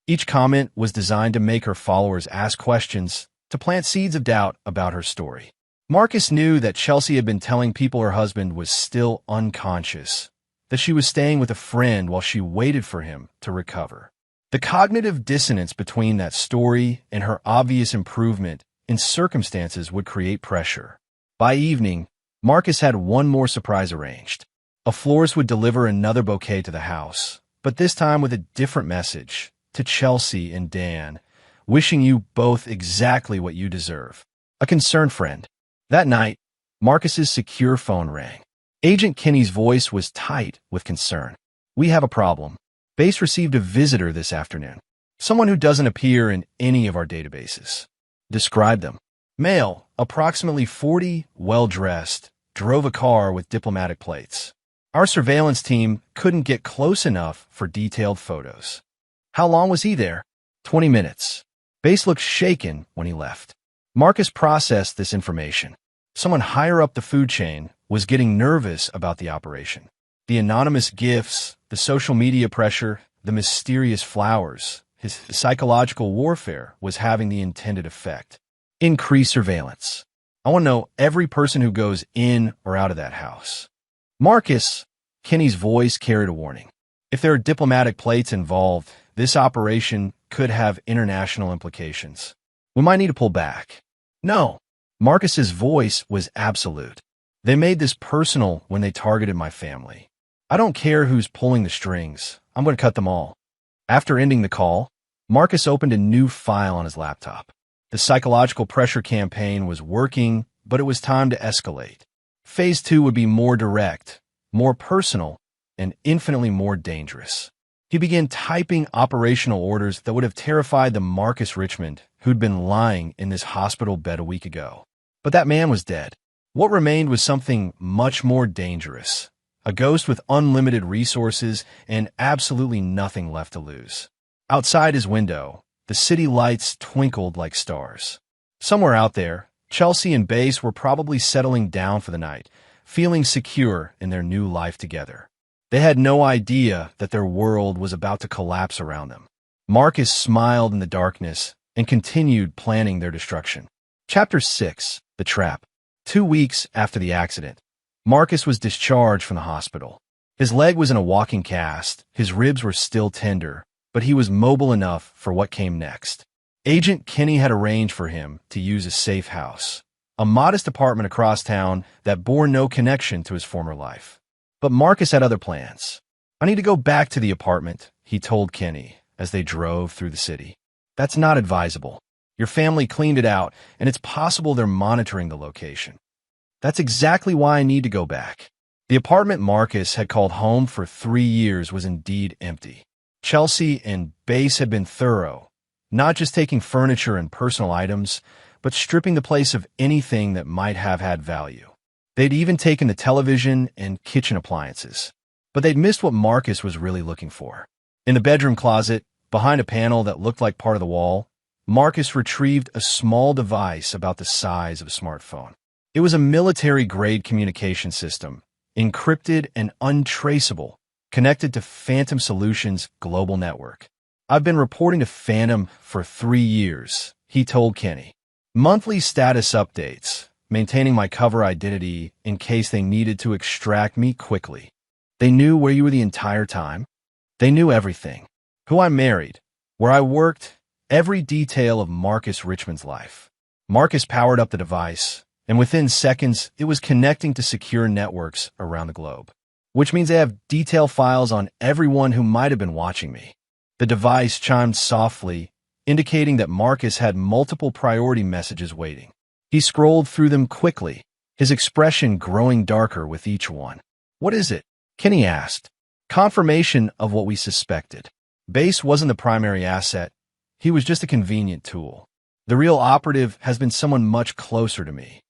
Each comment was designed to make her followers ask questions, to plant seeds of doubt about her story. Marcus knew that Chelsea had been telling people her husband was still unconscious, that she was staying with a friend while she waited for him to recover. The cognitive dissonance between that story and her obvious improvement in circumstances would create pressure. By evening, Marcus had one more surprise arranged. A florist would deliver another bouquet to the house, but this time with a different message, to Chelsea and Dan, wishing you both exactly what you deserve. A concerned friend. That night, Marcus's secure phone rang. Agent Kinney's voice was tight with concern. We have a problem. Base received a visitor this afternoon. Someone who doesn't appear in any of our databases. Describe them. Male, approximately 40, well-dressed, drove a car with diplomatic plates. Our surveillance team couldn't get close enough for detailed photos. How long was he there? 20 minutes. Base looked shaken when he left. Marcus processed this information. Someone higher up the food chain was getting nervous about the operation. The anonymous gifts, the social media pressure, the mysterious flowers, his psychological warfare was having the intended effect. Increase surveillance. I want to know every person who goes in or out of that house. Marcus, Kinney's voice carried a warning. If there are diplomatic plates involved, this operation could have international implications. We might need to pull back. No. Marcus's voice was absolute. They made this personal when they targeted my family. I don't care who's pulling the strings. I'm going to cut them all. After ending the call, Marcus opened a new file on his laptop. The psychological pressure campaign was working, but it was time to escalate. Phase 2 would be more direct, more personal, and infinitely more dangerous. He began typing operational orders that would have terrified the Marcus Richmond who'd been lying in this hospital bed a week ago. But that man was dead. What remained was something much more dangerous. A ghost with unlimited resources and absolutely nothing left to lose. Outside his window, the city lights twinkled like stars. Somewhere out there, Chelsea and Base were probably settling down for the night, feeling secure in their new life together. They had no idea that their world was about to collapse around them. Marcus smiled in the darkness and continued planning their destruction. Chapter 6. The Trap. 2 weeks after the accident, Marcus was discharged from the hospital. His leg was in a walking cast, his ribs were still tender, but he was mobile enough for what came next. Agent Kinney had arranged for him to use a safe house, a modest apartment across town that bore no connection to his former life. But Marcus had other plans. I need to go back to the apartment, he told Kinney as they drove through the city. That's not advisable. Your family cleaned it out, and it's possible they're monitoring the location. That's exactly why I need to go back. The apartment Marcus had called home for 3 years was indeed empty. Chelsea and Base had been thorough, not just taking furniture and personal items, but stripping the place of anything that might have had value. They'd even taken the television and kitchen appliances. But they'd missed what Marcus was really looking for. In the bedroom closet, behind a panel that looked like part of the wall, Marcus retrieved a small device about the size of a smartphone. It was a military-grade communication system, encrypted and untraceable, connected to Phantom Solutions' global network. I've been reporting to Phantom for 3 years, he told Kinney. Monthly status updates, maintaining my cover identity in case they needed to extract me quickly. They knew where you were the entire time. They knew everything. Who I married, where I worked, every detail of Marcus Richmond's life. Marcus powered up the device, and within seconds, it was connecting to secure networks around the globe, which means they have detail files on everyone who might have been watching me. The device chimed softly, indicating that Marcus had multiple priority messages waiting. He scrolled through them quickly, his expression growing darker with each one. "What is it?" Kenny asked. Confirmation of what we suspected. Base wasn't the primary asset. He was just a convenient tool. The real operative has been someone much closer to me.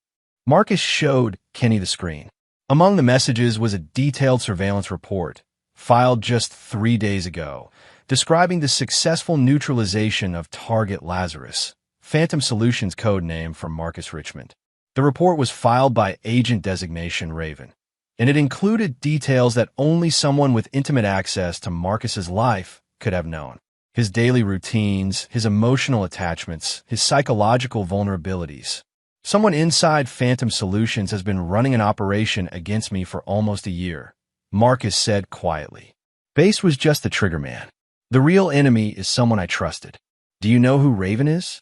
Marcus showed Kenny the screen. Among the messages was a detailed surveillance report, filed just 3 days ago, describing the successful neutralization of Target Lazarus, Phantom Solutions code name for Marcus Richmond. The report was filed by Agent Designation Raven, and it included details that only someone with intimate access to Marcus's life could have known. His daily routines, his emotional attachments, his psychological vulnerabilities. Someone inside Phantom Solutions has been running an operation against me for almost a year, Marcus said quietly. Base was just the trigger man. The real enemy is someone I trusted. Do you know who Raven is?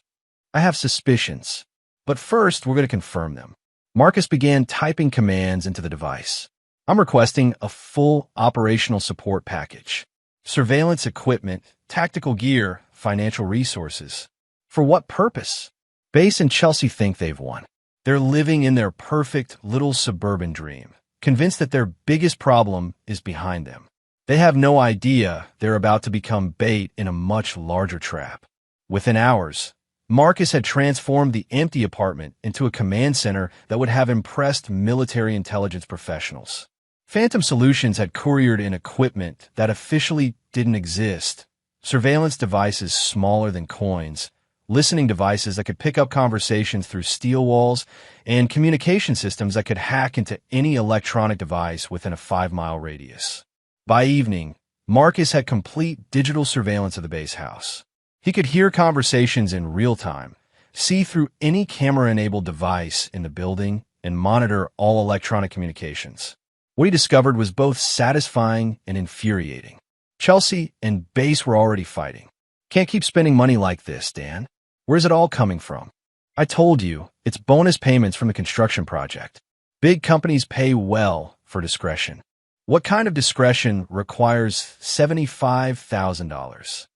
I have suspicions, but first we're going to confirm them. Marcus began typing commands into the device. I'm requesting a full operational support package. Surveillance equipment, tactical gear, financial resources. For what purpose? Base and Chelsea think they've won. They're living in their perfect little suburban dream, convinced that their biggest problem is behind them. They have no idea they're about to become bait in a much larger trap. Within hours, Marcus had transformed the empty apartment into a command center that would have impressed military intelligence professionals. Phantom Solutions had couriered in equipment that officially didn't exist. Surveillance devices smaller than coins, listening devices that could pick up conversations through steel walls, and communication systems that could hack into any electronic device within a 5-mile radius. By evening, Marcus had complete digital surveillance of the base house. He could hear conversations in real time, see through any camera-enabled device in the building, and monitor all electronic communications. What he discovered was both satisfying and infuriating. Chelsea and Base were already fighting. Can't keep spending money like this, Dan. Where's it all coming from? I told you, it's bonus payments from the construction project. Big companies pay well for discretion. What kind of discretion requires $75,000?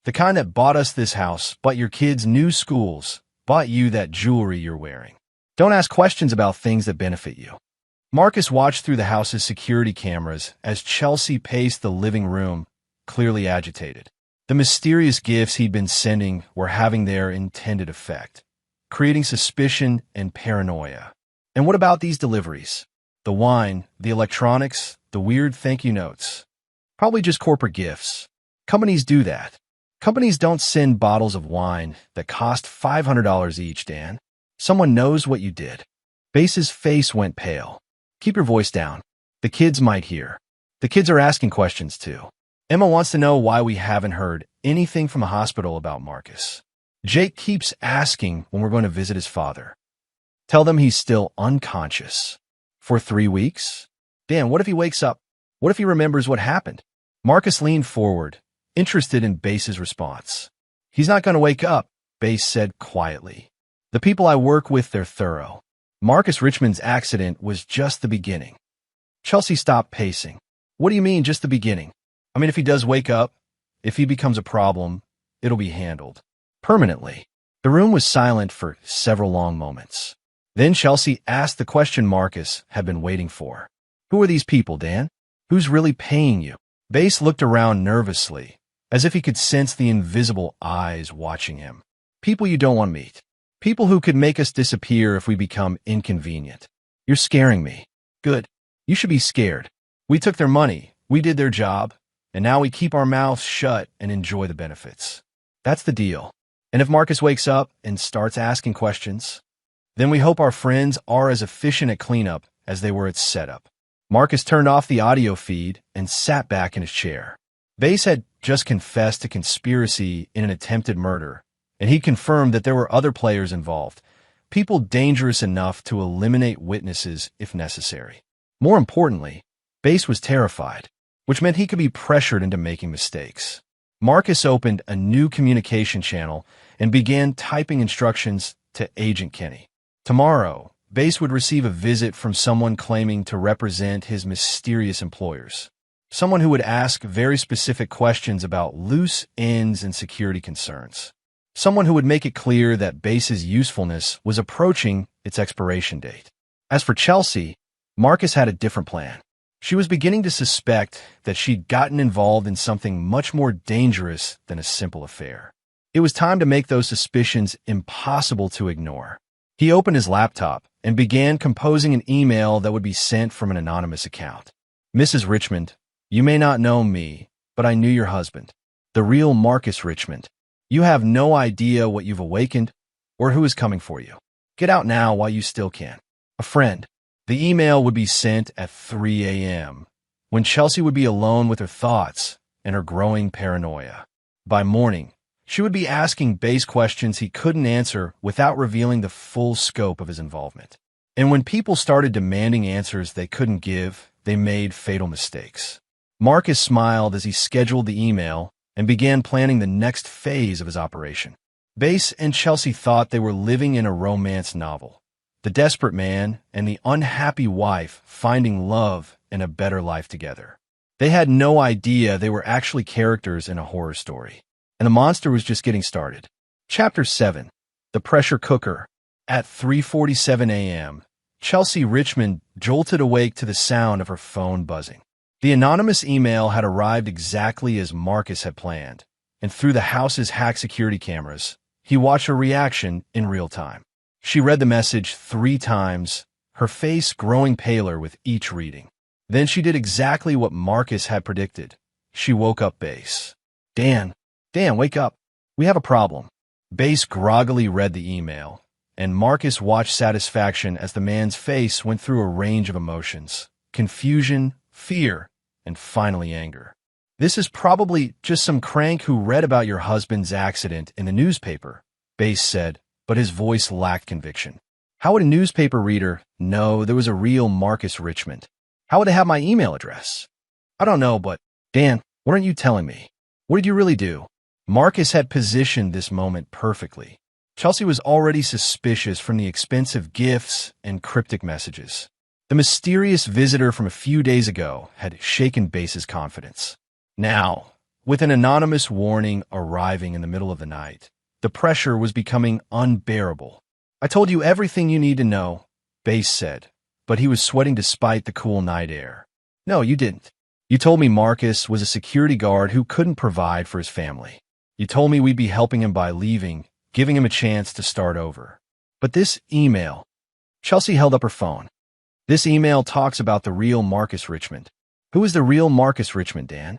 The kind that bought us this house, bought your kids' new schools, bought you that jewelry you're wearing. Don't ask questions about things that benefit you. Marcus watched through the house's security cameras as Chelsea paced the living room, clearly agitated. The mysterious gifts he'd been sending were having their intended effect, creating suspicion and paranoia. And what about these deliveries? The wine, the electronics, the weird thank you notes. Probably just corporate gifts. Companies do that. Companies don't send bottles of wine that cost $500 each, Dan. Someone knows what you did. Base's face went pale. Keep your voice down. The kids might hear. The kids are asking questions too. Emma wants to know why we haven't heard anything from the hospital about Marcus. Jake keeps asking when we're going to visit his father. Tell them he's still unconscious. For 3 weeks? Dan, what if he wakes up? What if he remembers what happened? Marcus leaned forward, interested in Base's response. He's not going to wake up, Base said quietly. The people I work with, they're thorough. Marcus Richmond's accident was just the beginning. Chelsea stopped pacing. What do you mean, just the beginning? I mean, if he does wake up, if he becomes a problem, it'll be handled. Permanently. The room was silent for several long moments. Then Chelsea asked the question Marcus had been waiting for. Who are these people, Dan? Who's really paying you? Base looked around nervously, as if he could sense the invisible eyes watching him. People you don't want to meet. People who could make us disappear if we become inconvenient. You're scaring me. Good. You should be scared. We took their money, we did their job, and now we keep our mouths shut and enjoy the benefits. That's the deal. And if Marcus wakes up and starts asking questions, then we hope our friends are as efficient at cleanup as they were at setup. Marcus turned off the audio feed and sat back in his chair. Base had just confessed to conspiracy in an attempted murder, and he confirmed that there were other players involved, people dangerous enough to eliminate witnesses if necessary. More importantly, Base was terrified, which meant he could be pressured into making mistakes. Marcus opened a new communication channel and began typing instructions to Agent Kenny. Tomorrow, Base would receive a visit from someone claiming to represent his mysterious employers. Someone who would ask very specific questions about loose ends and security concerns. Someone who would make it clear that Base's usefulness was approaching its expiration date. As for Chelsea, Marcus had a different plan. She was beginning to suspect that she'd gotten involved in something much more dangerous than a simple affair. It was time to make those suspicions impossible to ignore. He opened his laptop and began composing an email that would be sent from an anonymous account. Mrs. Richmond, you may not know me, but I knew your husband, the real Marcus Richmond. You have no idea what you've awakened or who is coming for you. Get out now while you still can. A friend. The email would be sent at 3 a.m., when Chelsea would be alone with her thoughts and her growing paranoia. By morning, she would be asking Base questions he couldn't answer without revealing the full scope of his involvement. And when people started demanding answers they couldn't give, they made fatal mistakes. Marcus smiled as he scheduled the email and began planning the next phase of his operation. Base and Chelsea thought they were living in a romance novel. The desperate man and the unhappy wife finding love and a better life together. They had no idea they were actually characters in a horror story. And the monster was just getting started. Chapter 7. The Pressure Cooker. At 3:47 a.m., Chelsea Richmond jolted awake to the sound of her phone buzzing. The anonymous email had arrived exactly as Marcus had planned, and through the house's hacked security cameras, he watched her reaction in real time. She read the message 3 times, her face growing paler with each reading. Then she did exactly what Marcus had predicted. She woke up Base. Dan, wake up. We have a problem. Base groggily read the email, and Marcus watched satisfaction as the man's face went through a range of emotions. Confusion, fear, and finally anger. This is probably just some crank who read about your husband's accident in the newspaper, Base said, but his voice lacked conviction. How would a newspaper reader know there was a real Marcus Richmond? How would they have my email address? I don't know, but Dan, what aren't you telling me? What did you really do? Marcus had positioned this moment perfectly. Chelsea was already suspicious from the expensive gifts and cryptic messages. The mysterious visitor from a few days ago had shaken Base's confidence. Now, with an anonymous warning arriving in the middle of the night, the pressure was becoming unbearable. I told you everything you need to know, Base said, but he was sweating despite the cool night air. No, you didn't. You told me Marcus was a security guard who couldn't provide for his family. You told me we'd be helping him by leaving, giving him a chance to start over. But this email... Chelsea held up her phone. This email talks about the real Marcus Richmond. Who is the real Marcus Richmond, Dan?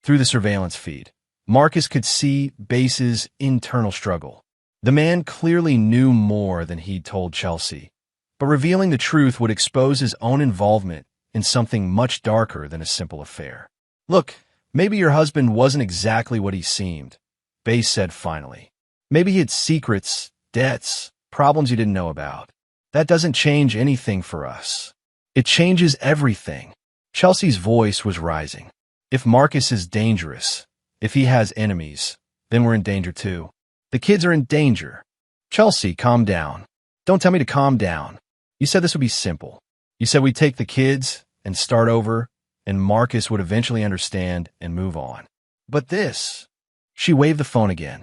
Through the surveillance feed, Marcus could see Base's internal struggle. The man clearly knew more than he'd told Chelsea, but revealing the truth would expose his own involvement in something much darker than a simple affair. Look, maybe your husband wasn't exactly what he seemed, Base said finally. Maybe he had secrets, debts, problems you didn't know about. That doesn't change anything for us. It changes everything. Chelsea's voice was rising. If Marcus is dangerous, if he has enemies, then we're in danger too. The kids are in danger. Chelsea, calm down. Don't tell me to calm down. You said this would be simple. You said we'd take the kids and start over, and Marcus would eventually understand and move on. But this... She waved the phone again.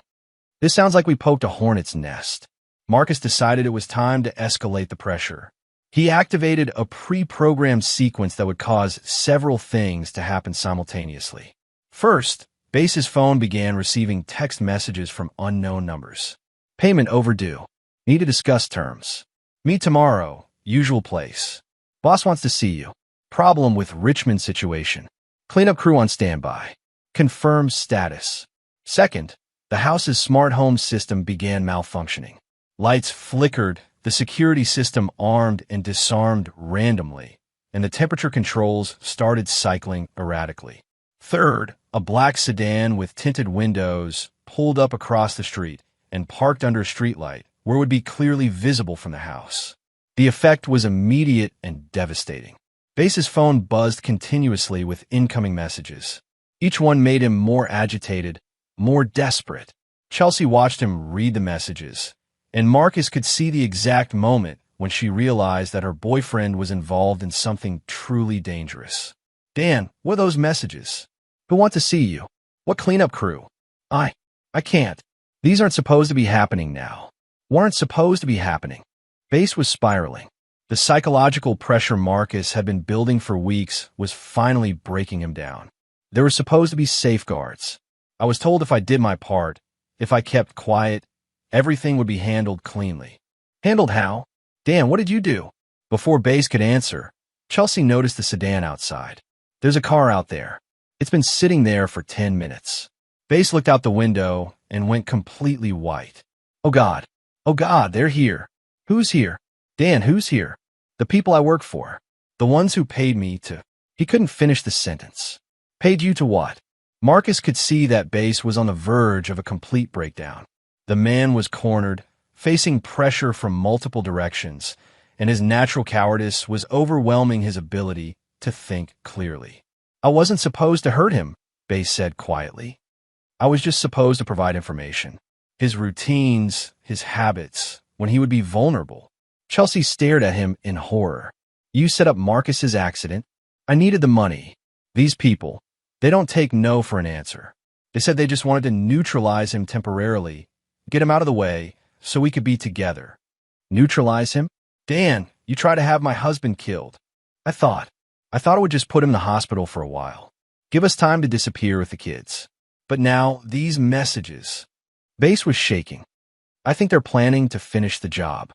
This sounds like we poked a hornet's nest. Marcus decided it was time to escalate the pressure. He activated a pre-programmed sequence that would cause several things to happen simultaneously. First, Base's phone began receiving text messages from unknown numbers. Payment overdue. Need to discuss terms. Meet tomorrow. Usual place. Boss wants to see you. Problem with Richmond situation. Cleanup crew on standby. Confirm status. Second, the house's smart home system began malfunctioning. Lights flickered, the security system armed and disarmed randomly, and the temperature controls started cycling erratically. Third, a black sedan with tinted windows pulled up across the street and parked under a streetlight where it would be clearly visible from the house. The effect was immediate and devastating. Base's phone buzzed continuously with incoming messages. Each one made him more agitated, more desperate. Chelsea watched him read the messages, and Marcus could see the exact moment when she realized that her boyfriend was involved in something truly dangerous. Dan, what are those messages? Who want to see you? What cleanup crew? I can't. These aren't supposed to be happening now. Weren't supposed to be happening. Base was spiraling. The psychological pressure Marcus had been building for weeks was finally breaking him down. There were supposed to be safeguards. I was told if I did my part, if I kept quiet, everything would be handled cleanly. Handled how? Dan, what did you do? Before Base could answer, Chelsea noticed the sedan outside. There's a car out there. It's been sitting there for 10 minutes. Base looked out the window and went completely white. Oh God, they're here. Who's here? Dan, who's here? The people I work for. The ones who paid me to... He couldn't finish the sentence. Paid you to what? Marcus could see that Base was on the verge of a complete breakdown. The man was cornered, facing pressure from multiple directions, and his natural cowardice was overwhelming his ability to think clearly. I wasn't supposed to hurt him, Base said quietly. I was just supposed to provide information. His routines, his habits, when he would be vulnerable. Chelsea stared at him in horror. You set up Marcus's accident. I needed the money. These people, they don't take no for an answer. They said they just wanted to neutralize him temporarily, get him out of the way, so we could be together. Neutralize him? Dan, you tried to have my husband killed. I thought it would just put him in the hospital for a while. Give us time to disappear with the kids. But now, these messages. Base was shaking. I think they're planning to finish the job.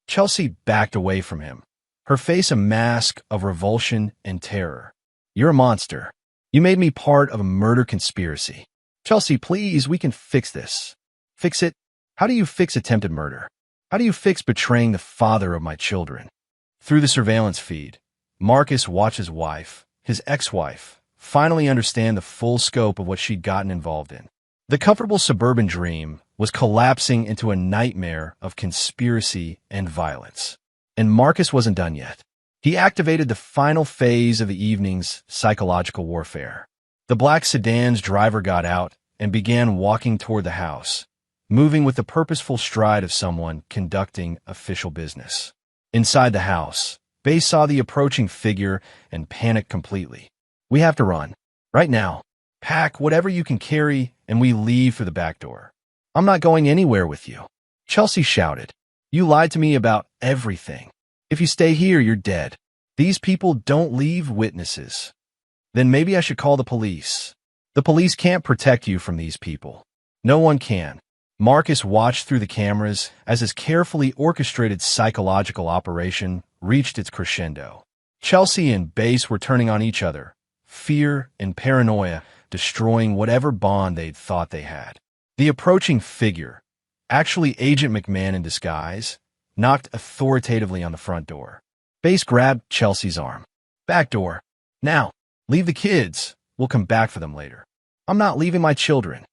Chelsea backed away from him, her face a mask of revulsion and terror. You're a monster. You made me part of a murder conspiracy. Chelsea, please, we can fix this. Fix it? How do you fix attempted murder? How do you fix betraying the father of my children? Through the surveillance feed, Marcus watched his wife, his ex-wife, finally understand the full scope of what she'd gotten involved in. The comfortable suburban dream was collapsing into a nightmare of conspiracy and violence. And Marcus wasn't done yet. He activated the final phase of the evening's psychological warfare. The black sedan's driver got out and began walking toward the house, moving with the purposeful stride of someone conducting official business. Inside the house, Base saw the approaching figure and panicked completely. We have to run. Right now. Pack whatever you can carry, and we leave for the back door. I'm not going anywhere with you. Chelsea shouted. You lied to me about everything. If you stay here, you're dead. These people don't leave witnesses. Then maybe I should call the police. The police can't protect you from these people. No one can. Marcus watched through the cameras as his carefully orchestrated psychological operation reached its crescendo. Chelsea and Base were turning on each other, fear and paranoia destroying whatever bond they'd thought they had. The approaching figure, actually Agent McMahon in disguise, knocked authoritatively on the front door. Base grabbed Chelsea's arm. Back door. Now, leave the kids. We'll come back for them later. I'm not leaving my children.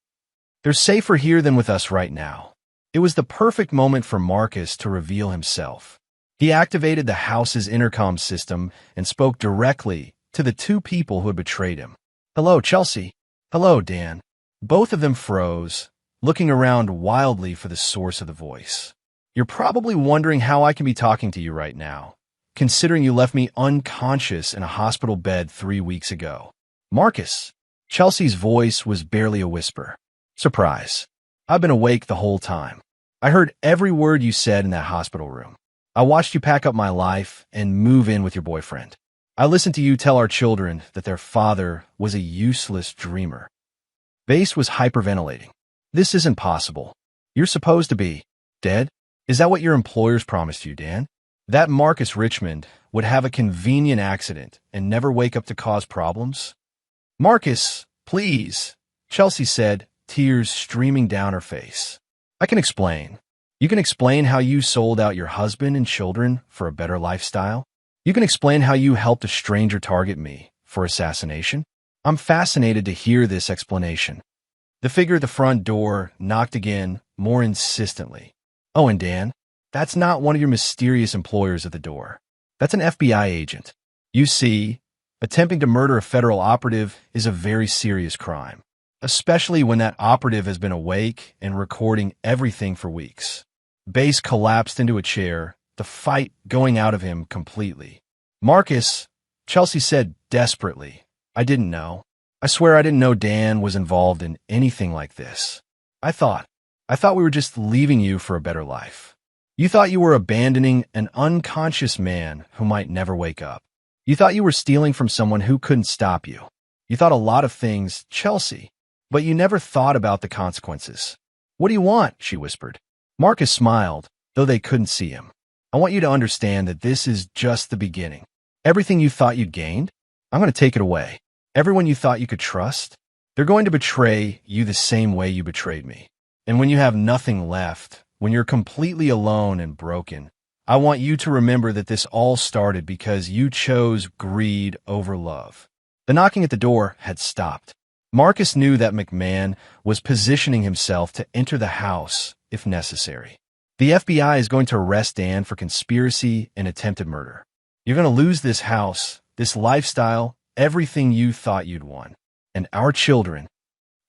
They're safer here than with us right now. It was the perfect moment for Marcus to reveal himself. He activated the house's intercom system and spoke directly to the two people who had betrayed him. Hello, Chelsea. Hello, Dan. Both of them froze, looking around wildly for the source of the voice. You're probably wondering how I can be talking to you right now, considering you left me unconscious in a hospital bed 3 weeks ago. Marcus. Chelsea's voice was barely a whisper. Surprise. I've been awake the whole time. I heard every word you said in that hospital room. I watched you pack up my life and move in with your boyfriend. I listened to you tell our children that their father was a useless dreamer. Base was hyperventilating. This isn't possible. You're supposed to be dead? Is that what your employers promised you, Dan? That Marcus Richmond would have a convenient accident and never wake up to cause problems? Marcus, please, Chelsea said, tears streaming down her face. I can explain. You can explain how you sold out your husband and children for a better lifestyle. You can explain how you helped a stranger target me for assassination. I'm fascinated to hear this explanation. The figure at the front door knocked again, more insistently. Oh, and Dan, that's not one of your mysterious employers at the door. That's an FBI agent. You see, attempting to murder a federal operative is a very serious crime, especially when that operative has been awake and recording everything for weeks. Bass collapsed into a chair, the fight going out of him completely. Marcus, Chelsea said desperately, I didn't know. I swear I didn't know Dan was involved in anything like this. I thought we were just leaving you for a better life. You thought you were abandoning an unconscious man who might never wake up. You thought you were stealing from someone who couldn't stop you. You thought a lot of things, Chelsea, but you never thought about the consequences. What do you want? She whispered. Marcus smiled, though they couldn't see him. I want you to understand that this is just the beginning. Everything you thought you'd gained, I'm going to take it away. Everyone you thought you could trust, they're going to betray you the same way you betrayed me. And when you have nothing left, when you're completely alone and broken, I want you to remember that this all started because you chose greed over love. The knocking at the door had stopped. Marcus knew that McMahon was positioning himself to enter the house if necessary. The FBI is going to arrest Dan for conspiracy and attempted murder. You're going to lose this house, this lifestyle, everything you thought you'd won. And our children.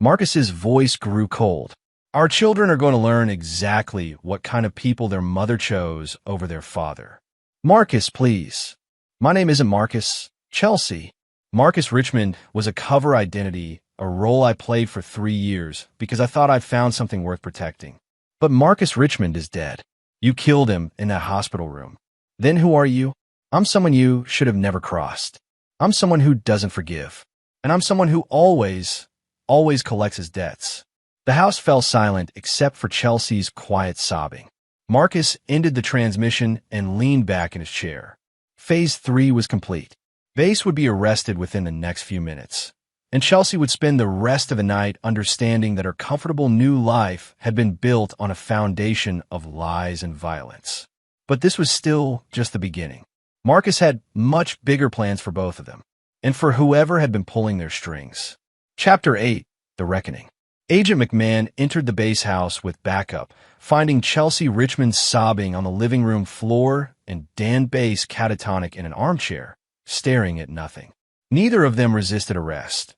Marcus's voice grew cold. Our children are going to learn exactly what kind of people their mother chose over their father. Marcus, please. My name isn't Marcus. Chelsea. Marcus Richmond was a cover identity, a role I played for 3 years because I thought I'd found something worth protecting. But Marcus Richmond is dead. You killed him in that hospital room. Then who are you? I'm someone you should have never crossed. I'm someone who doesn't forgive. And I'm someone who always collects his debts. The house fell silent except for Chelsea's quiet sobbing. Marcus ended the transmission and leaned back in his chair. Phase 3 was complete. Bass would be arrested within the next few minutes, and Chelsea would spend the rest of the night understanding that her comfortable new life had been built on a foundation of lies and violence. But this was still just the beginning. Marcus had much bigger plans for both of them, and for whoever had been pulling their strings. Chapter 8, The Reckoning. Agent McMahon entered the Bass house with backup, finding Chelsea Richmond sobbing on the living room floor and Dan Bass catatonic in an armchair, staring at nothing. Neither of them resisted arrest.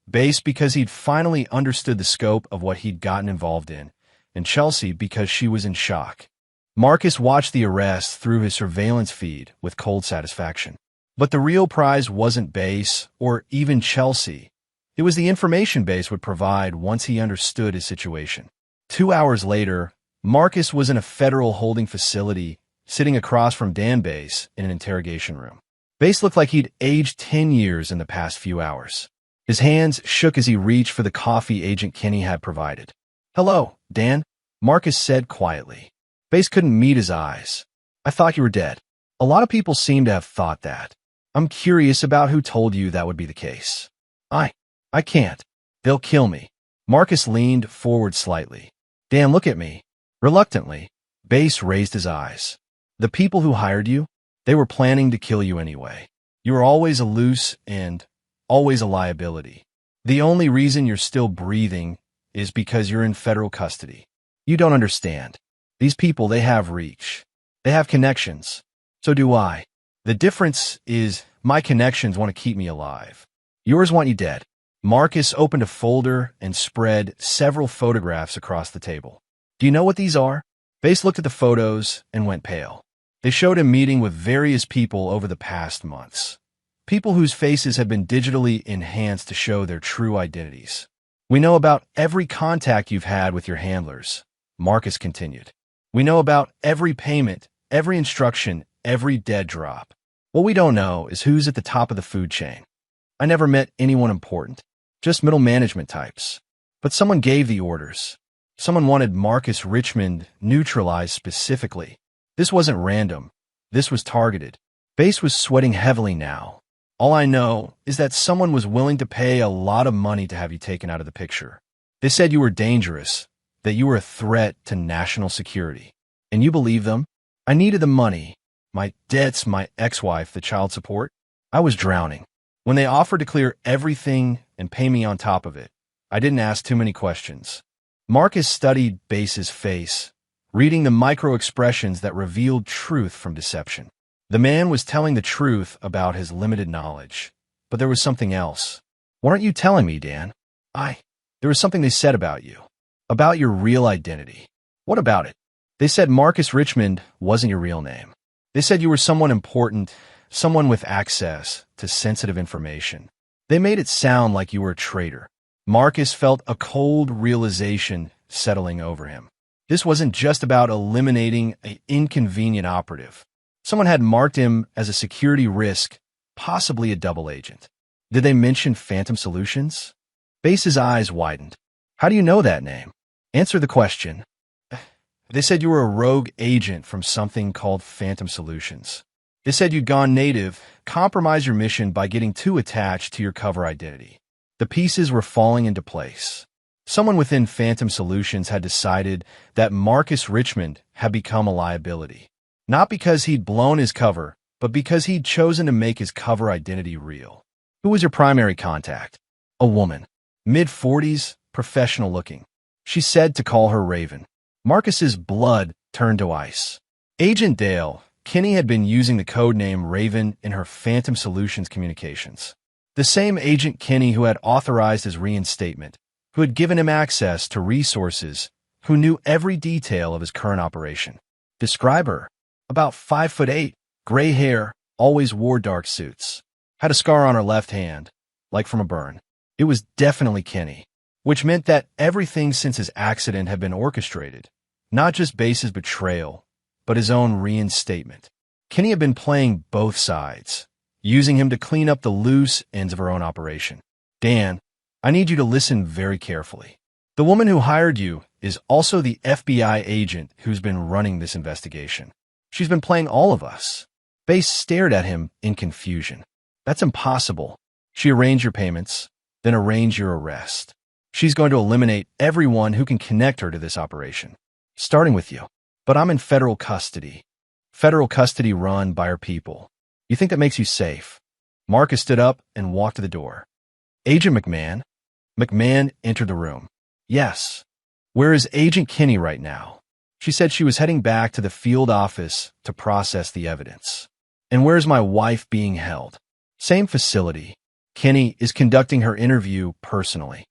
Bass because he'd finally understood the scope of what he'd gotten involved in, and Chelsea because she was in shock. Marcus watched the arrest through his surveillance feed with cold satisfaction. But the real prize wasn't Bass or even Chelsea. It was the information Bass would provide once he understood his situation. 2 hours later, Marcus was in a federal holding facility, sitting across from Dan Bass in an interrogation room. Bass looked like he'd aged 10 years in the past few hours. His hands shook as he reached for the coffee Agent Kinney had provided. Hello, Dan, Marcus said quietly. Bass couldn't meet his eyes. I thought you were dead. A lot of people seem to have thought that. I'm curious about who told you that would be the case. I can't. They'll kill me. Marcus leaned forward slightly. Dan, look at me. Reluctantly, Bass raised his eyes. The people who hired you, they were planning to kill you anyway. You were always a loose and always a liability. The only reason you're still breathing is because you're in federal custody. You don't understand. These people, they have reach. They have connections. So do I. The difference is my connections want to keep me alive. Yours want you dead. Marcus opened a folder and spread several photographs across the table. Do you know what these are? Bass looked at the photos and went pale. They showed him meeting with various people over the past months. People whose faces had been digitally enhanced to show their true identities. We know about every contact you've had with your handlers, Marcus continued. We know about every payment, every instruction, every dead drop. What we don't know is who's at the top of the food chain. I never met anyone important, just middle management types. But someone gave the orders. Someone wanted Marcus Richmond neutralized specifically. This wasn't random. This was targeted. Bass was sweating heavily now. All I know is that someone was willing to pay a lot of money to have you taken out of the picture. They said you were dangerous, that you were a threat to national security. And you believe them? I needed the money. My debts, my ex-wife, the child support. I was drowning. When they offered to clear everything and pay me on top of it, I didn't ask too many questions. Marcus studied Bass's face, reading the micro-expressions that revealed truth from deception. The man was telling the truth about his limited knowledge, but there was something else. What aren't you telling me, Dan? There was something they said about you, about your real identity. What about it? They said Marcus Richmond wasn't your real name. They said you were someone important, someone with access to sensitive information. They made it sound like you were a traitor. Marcus felt a cold realization settling over him. This wasn't just about eliminating an inconvenient operative. Someone had marked him as a security risk, possibly a double agent. Did they mention Phantom Solutions? Base's eyes widened. How do you know that name? Answer the question. They said you were a rogue agent from something called Phantom Solutions. They said you'd gone native, compromised your mission by getting too attached to your cover identity. The pieces were falling into place. Someone within Phantom Solutions had decided that Marcus Richmond had become a liability. Not because he'd blown his cover, but because he'd chosen to make his cover identity real. Who was your primary contact? A woman. Mid-40s, professional looking. She said to call her Raven. Marcus's blood turned to ice. Agent Dale, Kinney had been using the code name Raven in her Phantom Solutions communications. The same Agent Kinney who had authorized his reinstatement, who had given him access to resources, who knew every detail of his current operation. Describe her. About 5'8", gray hair, always wore dark suits. Had a scar on her left hand, like from a burn. It was definitely Kinney, which meant that everything since his accident had been orchestrated. Not just Base's betrayal, but his own reinstatement. Kinney had been playing both sides, using him to clean up the loose ends of her own operation. Dan, I need you to listen very carefully. The woman who hired you is also the FBI agent who's been running this investigation. She's been playing all of us. Base stared at him in confusion. That's impossible. She arranged your payments, then arranged your arrest. She's going to eliminate everyone who can connect her to this operation, starting with you. But I'm in federal custody. Federal custody run by our people. You think that makes you safe? Marcus stood up and walked to the door. Agent McMahon? McMahon entered the room. Yes. Where is Agent Kinney right now? She said she was heading back to the field office to process the evidence. And where's my wife being held? Same facility. Kinney is conducting her interview personally.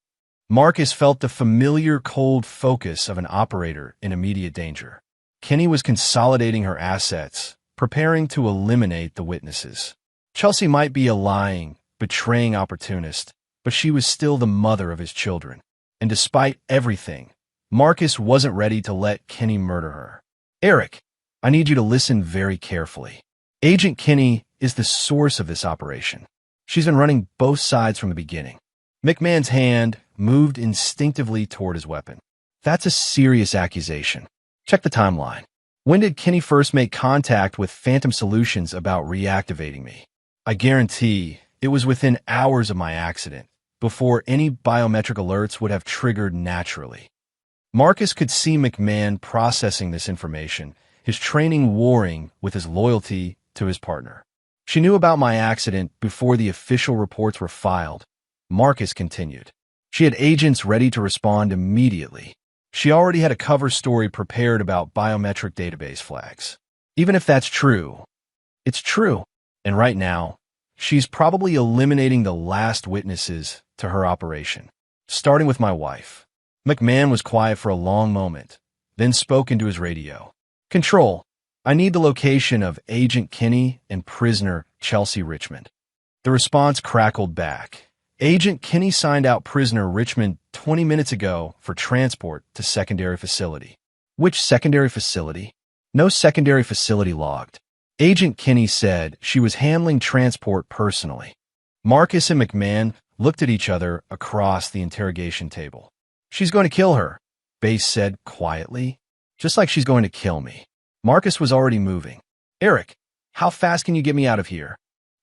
Marcus felt the familiar cold focus of an operator in immediate danger. Kinney was consolidating her assets, preparing to eliminate the witnesses. Chelsea might be a lying, betraying opportunist, but she was still the mother of his children. And despite everything, Marcus wasn't ready to let Kinney murder her. Eric, I need you to listen very carefully. Agent Kinney is the source of this operation. She's been running both sides from the beginning. McMahon's hand moved instinctively toward his weapon. That's a serious accusation. Check the timeline. When did Kinney first make contact with Phantom Solutions about reactivating me? I guarantee it was within hours of my accident, before any biometric alerts would have triggered naturally. Marcus could see McMahon processing this information, his training warring with his loyalty to his partner. She knew about my accident before the official reports were filed. Marcus continued. She had agents ready to respond immediately. She already had a cover story prepared about biometric database flags. Even if that's true, it's true. And right now, she's probably eliminating the last witnesses to her operation, starting with my wife. McMahon was quiet for a long moment, then spoke into his radio. Control, I need the location of Agent Kinney and prisoner Chelsea Richmond. The response crackled back. Agent Kinney signed out prisoner Richmond 20 minutes ago for transport to secondary facility. Which secondary facility? No secondary facility logged. Agent Kinney said she was handling transport personally. Marcus and McMahon looked at each other across the interrogation table. She's going to kill her, Base said quietly, just like she's going to kill me. Marcus was already moving. Eric, how fast can you get me out of here?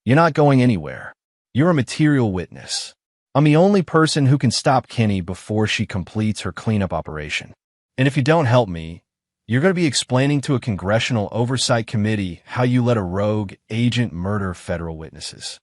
You're not going anywhere. You're a material witness. I'm the only person who can stop Kinney before she completes her cleanup operation. And if you don't help me, you're going to be explaining to a congressional oversight committee how you let a rogue agent murder federal witnesses.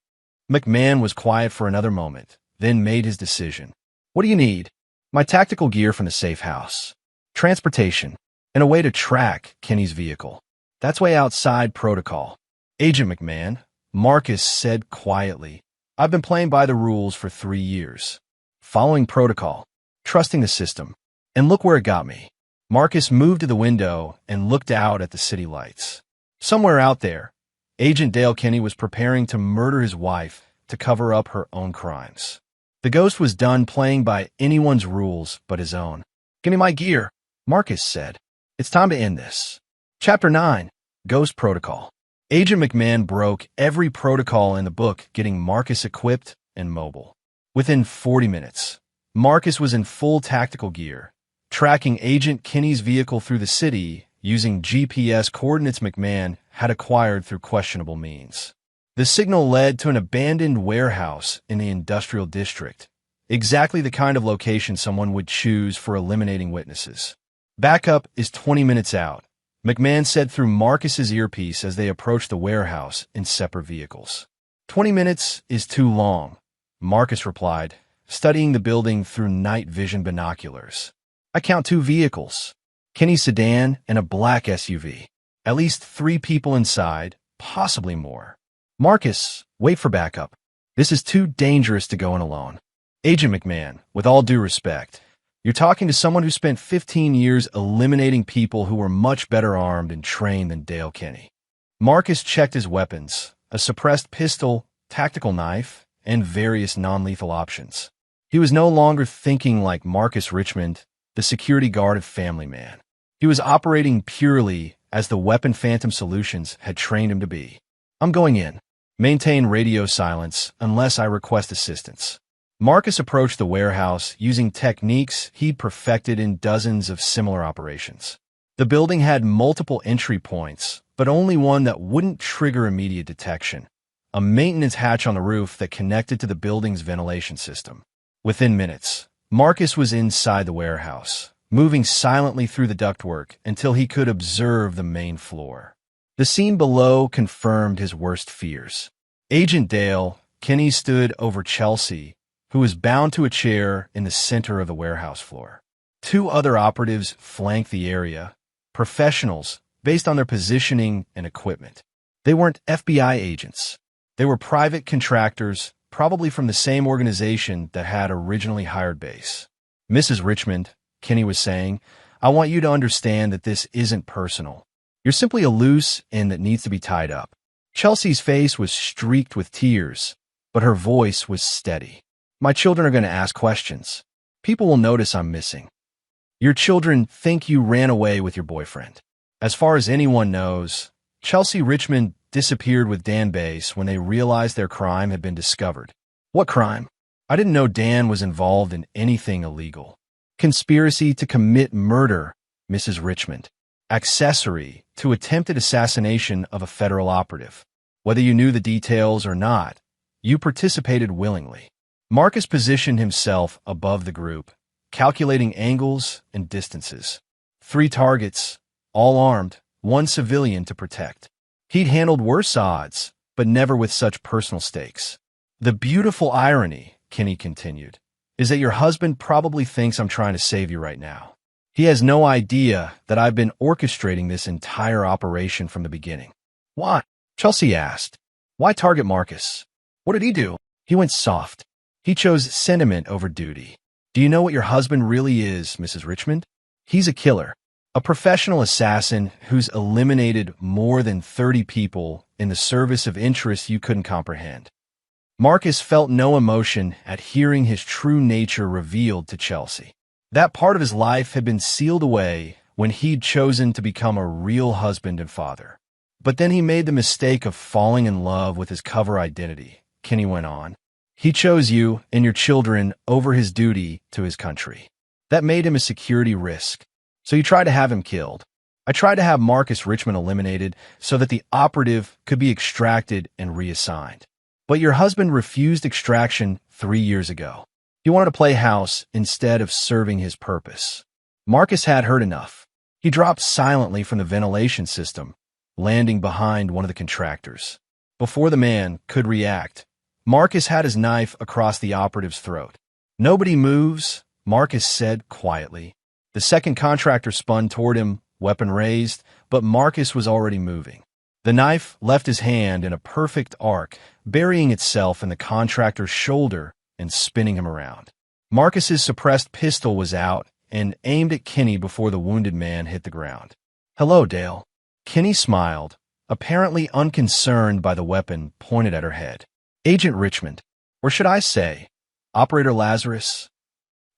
McMahon was quiet for another moment, then made his decision. What do you need? My tactical gear from the safe house. Transportation, and a way to track Kinney's vehicle. That's way outside protocol. Agent McMahon, Marcus said quietly, I've been playing by the rules for 3 years. Following protocol, trusting the system. And look where it got me. Marcus moved to the window and looked out at the city lights. Somewhere out there, Agent Dale Kinney was preparing to murder his wife to cover up her own crimes. The ghost was done playing by anyone's rules but his own. Give me my gear, Marcus said. It's time to end this. Chapter 9, Ghost Protocol. Agent McMahon broke every protocol in the book, getting Marcus equipped and mobile. Within 40 minutes, Marcus was in full tactical gear, tracking Agent Kinney's vehicle through the city using GPS coordinates McMahon had acquired through questionable means. The signal led to an abandoned warehouse in the industrial district, exactly the kind of location someone would choose for eliminating witnesses. Backup is 20 minutes out, McMahon said through Marcus's earpiece as they approached the warehouse in separate vehicles. 20 minutes is too long, Marcus replied, studying the building through night vision binoculars. I count 2 vehicles, Kinney's sedan and a black SUV. At least 3 people inside, possibly more. Marcus, wait for backup. This is too dangerous to go in alone. Agent McMahon, with all due respect, you're talking to someone who spent 15 years eliminating people who were much better armed and trained than Dale Kinney. Marcus checked his weapons, a suppressed pistol, tactical knife, and various non-lethal options. He was no longer thinking like Marcus Richmond, the security guard of Family Man. He was operating purely as the Weapon Phantom Solutions had trained him to be. I'm going in. Maintain radio silence unless I request assistance. Marcus approached the warehouse using techniques he'd perfected in dozens of similar operations. The building had multiple entry points, but only one that wouldn't trigger immediate detection, a maintenance hatch on the roof that connected to the building's ventilation system. Within minutes, Marcus was inside the warehouse, moving silently through the ductwork until he could observe the main floor. The scene below confirmed his worst fears. Agent Dale Kinney stood over Chelsea, who was bound to a chair in the center of the warehouse floor. 2 other operatives flanked the area, professionals based on their positioning and equipment. They weren't FBI agents. They were private contractors, probably from the same organization that had originally hired Base. Mrs. Richmond, Kinney was saying, I want you to understand that this isn't personal. You're simply a loose end that needs to be tied up. Chelsea's face was streaked with tears, but her voice was steady. My children are going to ask questions. People will notice I'm missing. Your children think you ran away with your boyfriend. As far as anyone knows, Chelsea Richmond disappeared with Dan Base when they realized their crime had been discovered. What crime? I didn't know Dan was involved in anything illegal. Conspiracy to commit murder, Mrs. Richmond. Accessory to attempted assassination of a federal operative. Whether you knew the details or not, you participated willingly. Marcus positioned himself above the group, calculating angles and distances. 3 targets, all armed, 1 civilian to protect. He'd handled worse odds, but never with such personal stakes. The beautiful irony, Kinney continued, is that your husband probably thinks I'm trying to save you right now. He has no idea that I've been orchestrating this entire operation from the beginning. Why? Chelsea asked. Why target Marcus? What did he do? He went soft. He chose sentiment over duty. Do you know what your husband really is, Mrs. Richmond? He's a killer. A professional assassin who's eliminated more than 30 people in the service of interests you couldn't comprehend. Marcus felt no emotion at hearing his true nature revealed to Chelsea. That part of his life had been sealed away when he'd chosen to become a real husband and father. But then he made the mistake of falling in love with his cover identity, Kinney went on. He chose you and your children over his duty to his country. That made him a security risk. So you tried to have him killed. I tried to have Marcus Richmond eliminated so that the operative could be extracted and reassigned. But your husband refused extraction 3 years ago. He wanted to play house instead of serving his purpose. Marcus had heard enough. He dropped silently from the ventilation system, landing behind one of the contractors. Before the man could react, Marcus had his knife across the operative's throat. Nobody moves, Marcus said quietly. The second contractor spun toward him, weapon raised, but Marcus was already moving. The knife left his hand in a perfect arc, burying itself in the contractor's shoulder and spinning him around. Marcus's suppressed pistol was out and aimed at Kenny before the wounded man hit the ground. "Hello, Dale." Kenny smiled, apparently unconcerned by the weapon pointed at her head. "Agent Richmond, or should I say, Operator Lazarus?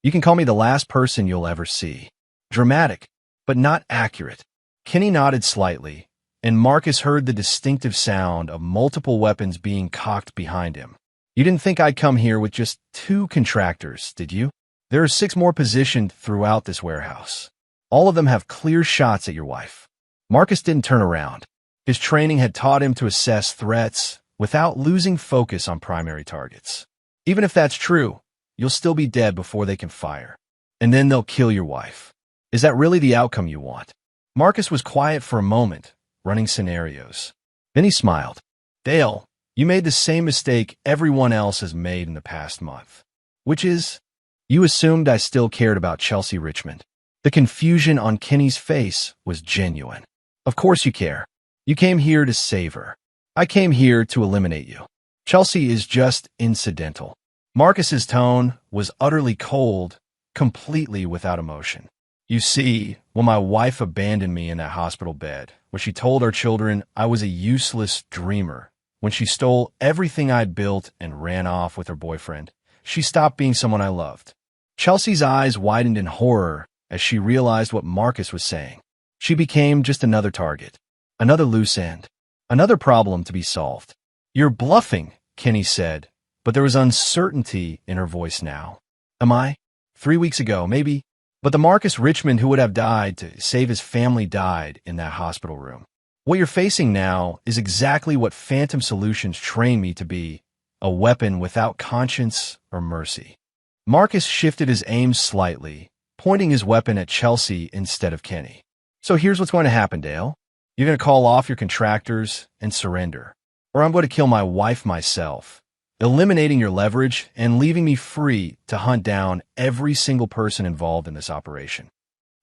You can call me the last person you'll ever see." Dramatic, but not accurate. Kenny nodded slightly, and Marcus heard the distinctive sound of multiple weapons being cocked behind him. "You didn't think I'd come here with just 2 contractors, did you? There are 6 more positioned throughout this warehouse. All of them have clear shots at your wife." Marcus didn't turn around. His training had taught him to assess threats without losing focus on primary targets. "Even if that's true, you'll still be dead before they can fire. And then they'll kill your wife. Is that really the outcome you want?" Marcus was quiet for a moment, running scenarios. Then he smiled. "Dale, you made the same mistake everyone else has made in the past month. Which is, you assumed I still cared about Chelsea Richmond." The confusion on Kenny's face was genuine. "Of course you care. You came here to save her. I came here to eliminate you. Chelsea is just incidental." Marcus's tone was utterly cold, completely without emotion. "You see, when my wife abandoned me in that hospital bed, when she told our children I was a useless dreamer, when she stole everything I'd built and ran off with her boyfriend, she stopped being someone I loved." Chelsea's eyes widened in horror as she realized what Marcus was saying. She became just another target, another loose end, another problem to be solved. "You're bluffing," Kenny said, but there was uncertainty in her voice now. "Am I? 3 weeks ago, maybe. But the Marcus Richmond who would have died to save his family died in that hospital room. What you're facing now is exactly what Phantom Solutions trained me to be, a weapon without conscience or mercy." Marcus shifted his aim slightly, pointing his weapon at Chelsea instead of Kenny. "So here's what's going to happen, Dale. You're going to call off your contractors and surrender, or I'm going to kill my wife myself, eliminating your leverage and leaving me free to hunt down every single person involved in this operation."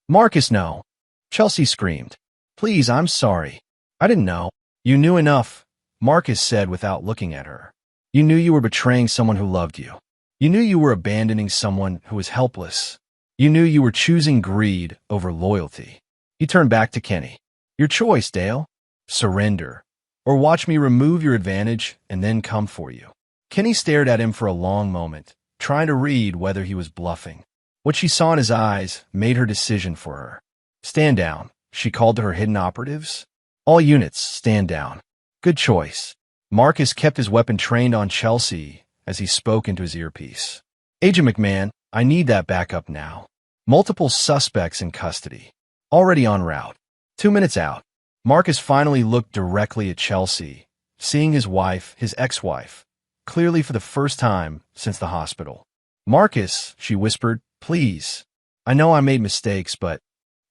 "Marcus, no." Chelsea screamed. "Please, I'm sorry. I didn't know." "You knew enough," Marcus said without looking at her. "You knew you were betraying someone who loved you. You knew you were abandoning someone who was helpless. You knew you were choosing greed over loyalty." He turned back to Kenny. "Your choice, Dale. Surrender, or watch me remove your advantage and then come for you." Kenny stared at him for a long moment, trying to read whether he was bluffing. What she saw in his eyes made her decision for her. "Stand down," she called to her hidden operatives. "All units, stand down." "Good choice." Marcus kept his weapon trained on Chelsea as he spoke into his earpiece. "Agent McMahon, I need that backup now. Multiple suspects in custody. Already en route. 2 minutes out." Marcus finally looked directly at Chelsea, seeing his wife, his ex-wife, clearly for the first time since the hospital. "Marcus," she whispered, "please. I know I made mistakes, but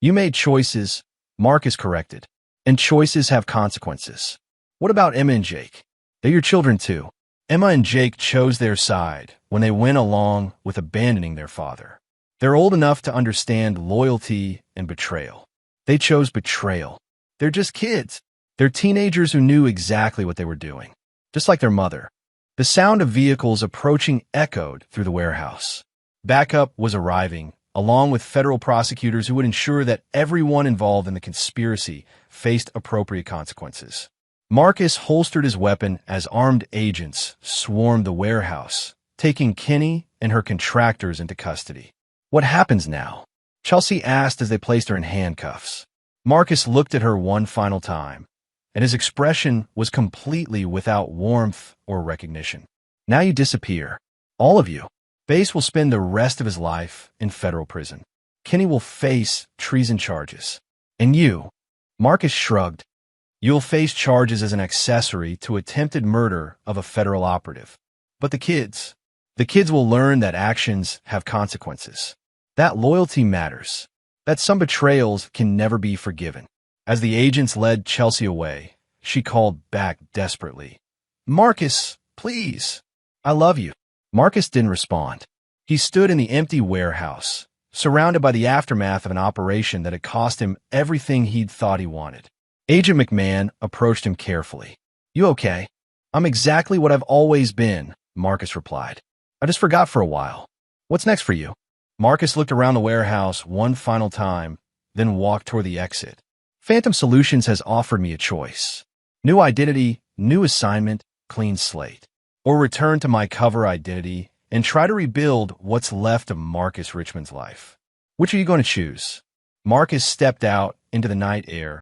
you made choices," Marcus corrected. "And choices have consequences. What about Emma and Jake? They're your children too." Emma and Jake chose their side when they went along with abandoning their father. They're old enough to understand loyalty and betrayal. They chose betrayal. They're just kids. They're teenagers who knew exactly what they were doing, just like their mother. The sound of vehicles approaching echoed through the warehouse. Backup was arriving, along with federal prosecutors who would ensure that everyone involved in the conspiracy faced appropriate consequences. Marcus holstered his weapon as armed agents swarmed the warehouse, taking Kenny and her contractors into custody. "What happens now?" Chelsea asked as they placed her in handcuffs. Marcus looked at her one final time, and his expression was completely without warmth or recognition. "Now you disappear. All of you. Bass will spend the rest of his life in federal prison. Kenny will face treason charges. And you," Marcus shrugged, "you'll face charges as an accessory to attempted murder of a federal operative. But the kids will learn that actions have consequences. That loyalty matters. That some betrayals can never be forgiven." As the agents led Chelsea away, she called back desperately, "Marcus, please. I love you." Marcus didn't respond. He stood in the empty warehouse, surrounded by the aftermath of an operation that had cost him everything he'd thought he wanted. Agent McMahon approached him carefully. You okay? I'm exactly what I've always been, Marcus replied. I just forgot for a while. What's next for you? Marcus looked around the warehouse one final time, then walked toward the exit. Phantom Solutions has offered me a choice. New identity, new assignment, clean slate. Or return to my cover identity and try to rebuild what's left of Marcus Richmond's life. Which are you going to choose? Marcus stepped out into the night air,